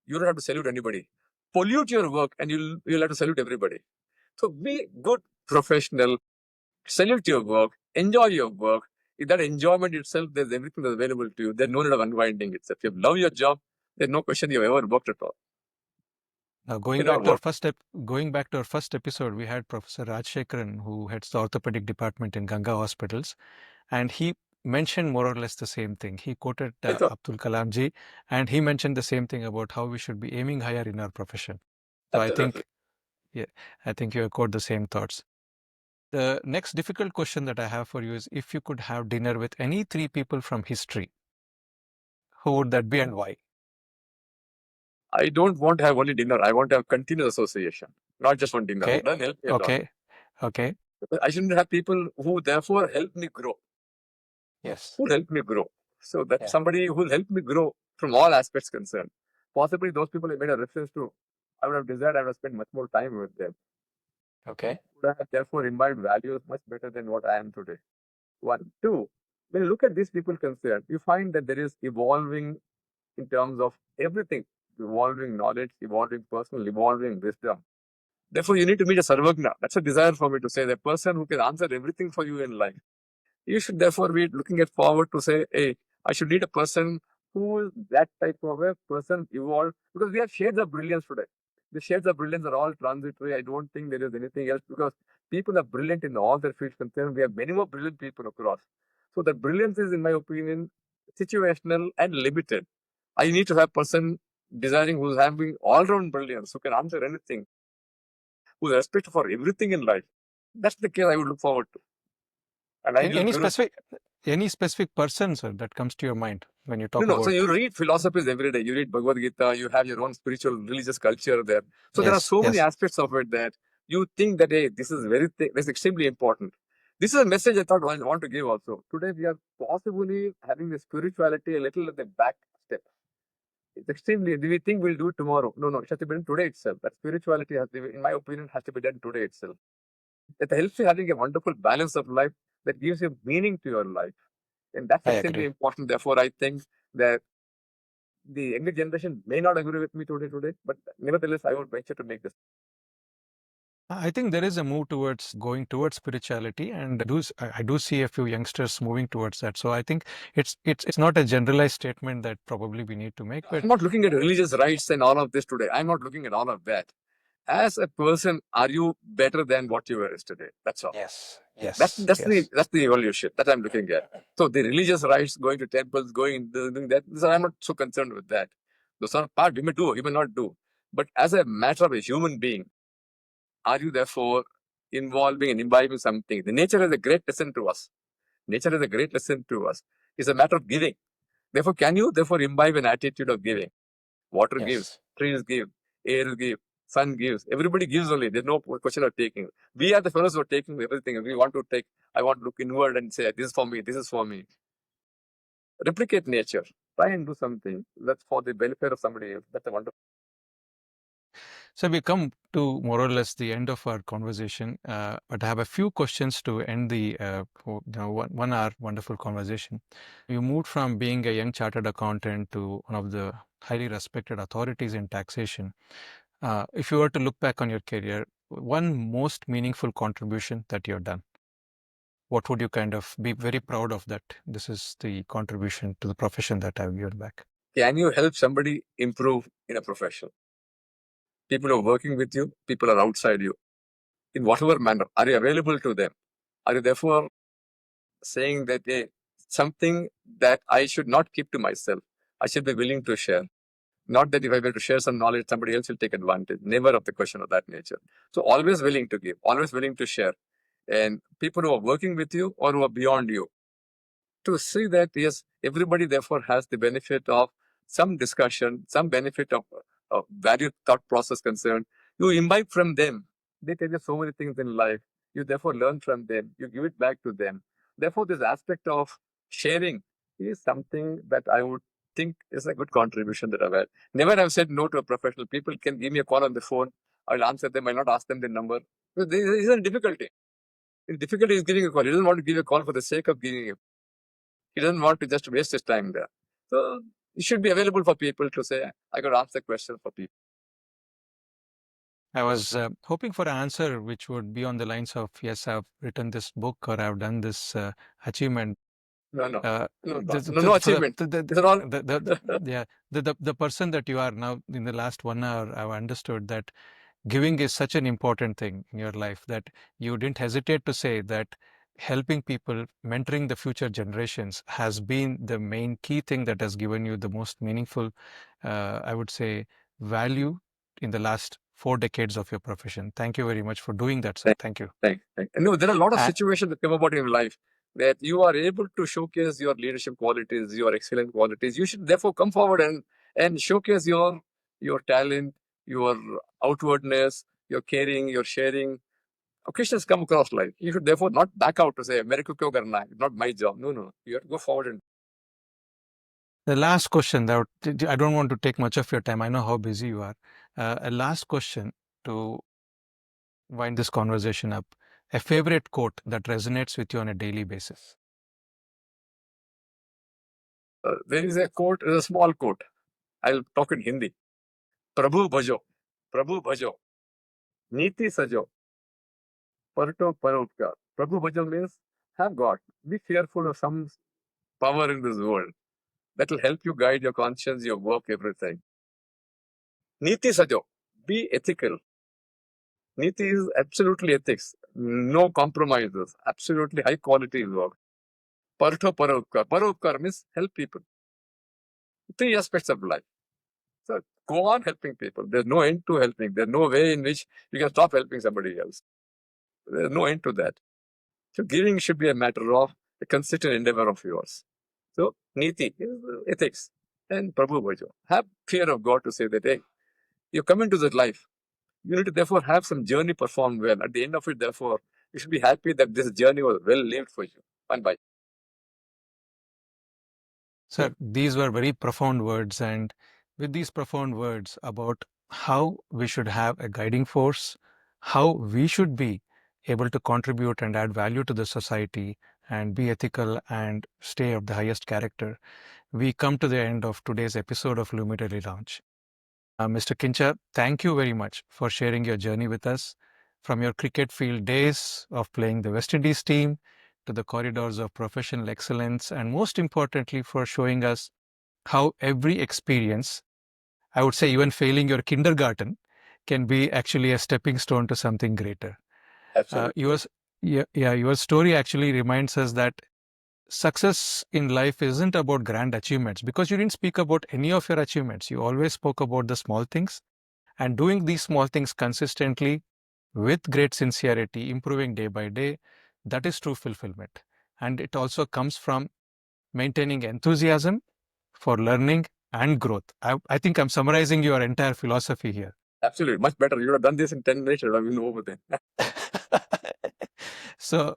You don't have to salute anybody. Pollute your work and you'll have to salute everybody. So be good professional. Salute your work. Enjoy your work. In that enjoyment itself, there's everything that's available to you. There's no need of unwinding itself. If you love your job, there's no question you've ever worked at all. Now, You know, work. going back to our first episode, we had Professor Rajshekharan, who heads the orthopedic department in Ganga Hospitals, and he mentioned more or less the same thing. He quoted I thought, Abdul Kalam ji, and he mentioned the same thing about how we should be aiming higher in our profession. So absolutely. yeah, I think you echoed the same thoughts. The next difficult question that I have for you is if you could have dinner with any three people from history, who would that be and why? I don't want to have only dinner. I want to have continuous association, not just one dinner. Okay, That help me a lot. okay, okay, I shouldn't have people who therefore help me grow, yes, who help me grow. So that yeah, somebody who will help me grow from all aspects concerned. Possibly those people I made a reference to, I would have desired I would have spent much more time with them. okay, Would have therefore imbibed values much better than what I am today. One. Two, when you look at these people concerned, you find that there is evolving in terms of everything, evolving knowledge, evolving personal, evolving wisdom. Therefore, you need to meet a Sarvagna. That's a desire for me to say, the person who can answer everything for you in life. You should therefore be looking at forward to say, hey, I should need a person who is that type of a person evolved because we have shades of brilliance today. The shades of brilliance are all transitory. I don't think there is anything else because people are brilliant in all their fields concerned. We have many more brilliant people across. So the brilliance is, in my opinion, situational and limited. I need to have a person desiring who's having all-round brilliance, who can answer anything, who's respect for everything in life. That's the case I would look forward to. And I Any, will any grow. specific any specific person, sir, that comes to your mind when you No, talk no. So about? you read philosophies every day. You read Bhagavad Gita. You have your own spiritual, religious culture there. So there are Yes, so many yes, aspects of it that you think that hey, this is this is extremely important. This is a message I thought I want to give also. Today we are possibly having the spirituality a little at the back step. It's extremely. Do we think we'll do it tomorrow? No, no. It has to be done today itself. That spirituality has to be, in my opinion, has to be done today itself. It helps you having a wonderful balance of life that gives you meaning to your life. And that's I extremely agree. important. Therefore, I think that the younger generation may not agree with me today, but nevertheless, I would venture to make this. I think there is a move towards going towards spirituality, and I do see a few youngsters moving towards that. So I think it's not a generalized statement that probably we need to make, but I'm not looking at religious rights and all of this today. I'm not looking at all of that. As a person, are you better than what you were yesterday? That's all. yes, That's yes, that's the yes. that's the evolution that I'm looking at. So the religious rights, going to temples, doing that, I'm not so concerned with that. Those are part you may do, you may not do. But as a matter of a human being, are you therefore involving and imbibing something? The nature is a great lesson to us. Nature is a great lesson to us. It's a matter of giving. Therefore, can you therefore imbibe an attitude of giving? Water gives, Yes. trees give, air gives, sun gives. Everybody gives only. There's no question of taking. We are the fellows who are taking everything. We want to take. I want to look inward and say, this is for me. This is for me. Replicate nature. Try and do something that's for the welfare of somebody else. That's a wonderful. So we come to more or less the end of our conversation, but I have a few questions to end the 1 hour wonderful conversation. You moved from being a young chartered accountant to one of the highly respected authorities in taxation. If you were to look back on your career, one most meaningful contribution that you've done, what would you kind of be very proud of that? This is the contribution to the profession that I've given back. Can you help somebody improve in a profession? People who are working with you, people are outside you. In whatever manner, are you available to them? Are you therefore saying that something that I should not keep to myself? I should be willing to share. Not that if I were to share some knowledge, somebody else will take advantage. Never of the question of that nature. So always willing to give, always willing to share. And people who are working with you or who are beyond you, to see that yes, everybody therefore has the benefit of some discussion, some benefit of value thought process concerned. You imbibe from them. They tell you so many things in life. You therefore learn from them. You give it back to them. Therefore, this aspect of sharing is something that I would think is a good contribution that I've had. Never have said no to a professional. People can give me a call on the phone. I'll answer them. I'll not ask them the number. There isn't difficulty. The difficulty is giving a call. He doesn't want to give a call for the sake of giving a. He doesn't want to just waste his time there. So it should be available for people to say, I got to answer question for people. I was hoping for an answer which would be on the lines of, yes, I've written this book or I've done this achievement. No, no, no, no, The, no, no for achievement. These are all. yeah, the person that you are now in the last 1 hour, I've understood that giving is such an important thing in your life that you didn't hesitate to say that helping people, mentoring the future generations has been the main key thing that has given you the most meaningful, I would say, value in the last 4 decades of your profession. Thank you very much for doing that, sir. Thank you. Thank. No, there are a lot of Uh, situations that come about in life that you are able to showcase your leadership qualities, your excellent qualities. You should therefore come forward and showcase your talent, your outwardness, your caring, your sharing. Occasions come across life. You should therefore not back out to say, "Mere ko kyun karna hai? It's not my job." No, no. You have to go forward and. the last question that I don't want to take much of your time. I know how busy you are. A last question to wind this conversation up. A favorite quote that resonates with you on a daily basis. There is a quote, a small quote. I'll talk in Hindi. Prabhu bhajo, Prabhu bhajo, Niti sajo, Parto paropkar. Prabhu bhajo means have God. Be fearful of some power in this world that will help you guide your conscience, your work, everything. Niti sajo, be ethical. Niti is absolutely ethics, no compromises, absolutely high quality work. Parto paropkar. Paropkar means help people. Three aspects of life. So go on helping people. There's no end to helping. There's no way in which you can stop helping somebody else. There's no end to that. So giving should be a matter of a consistent endeavor of yours. So Niti is ethics. And Prabhu Bhajo. Have fear of God to say that, hey, you come into this life. You need to therefore have some journey performed well. At the end of it, therefore, you should be happy that this journey was well lived for you. And by. Sir, these were very profound words, and with these profound words about how we should have a guiding force, how we should be able to contribute and add value to the society and be ethical and stay of the highest character, we come to the end of today's episode of Luminary Lounge. Mr. Khincha, thank you very much for sharing your journey with us, from your cricket field days of playing the West Indies team to the corridors of professional excellence, and most importantly, for showing us how every experience, I would say even failing your kindergarten, can be actually a stepping stone to something greater. Absolutely. Your story actually reminds us that success in life isn't about grand achievements, because you didn't speak about any of your achievements. You always spoke about the small things, and doing these small things consistently with great sincerity, improving day by day. That is true fulfillment. And it also comes from maintaining enthusiasm for learning and growth. I think I'm summarizing your entire philosophy here. Absolutely. Much better. You would have done this in 10 minutes. I would have been over then. So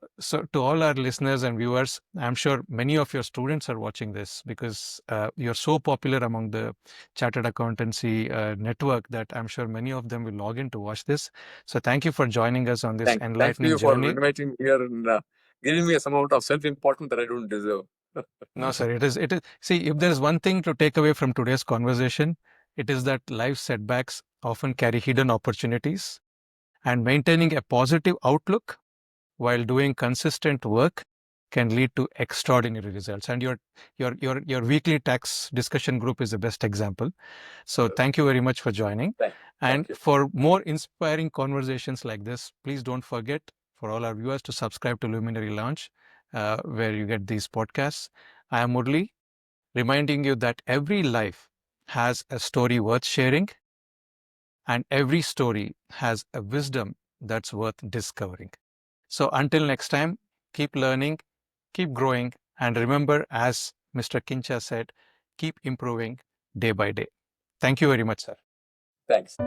to all our listeners and viewers, I'm sure many of your students are watching this, because you're so popular among the chartered accountancy network that I'm sure many of them will log in to watch this. So thank you for joining us on this Thanks to enlightening you for journey. inviting me here and giving me some amount of self-importance that I don't deserve. No, sir, it is. See, if there's one thing to take away from today's conversation, it is that life setbacks often carry hidden opportunities, and maintaining a positive outlook while doing consistent work can lead to extraordinary results. And your weekly tax discussion group is the best example. So thank you very much for joining. Thank And you. for more inspiring conversations like this, please don't forget, for all our viewers, to subscribe to Luminary Lounge, where you get these podcasts. I am Murali, reminding you that every life has a story worth sharing, and every story has a wisdom that's worth discovering. So until next time, keep learning, keep growing, and remember, as Mr. Khincha said, keep improving day by day. Thank you very much, sir. Thanks.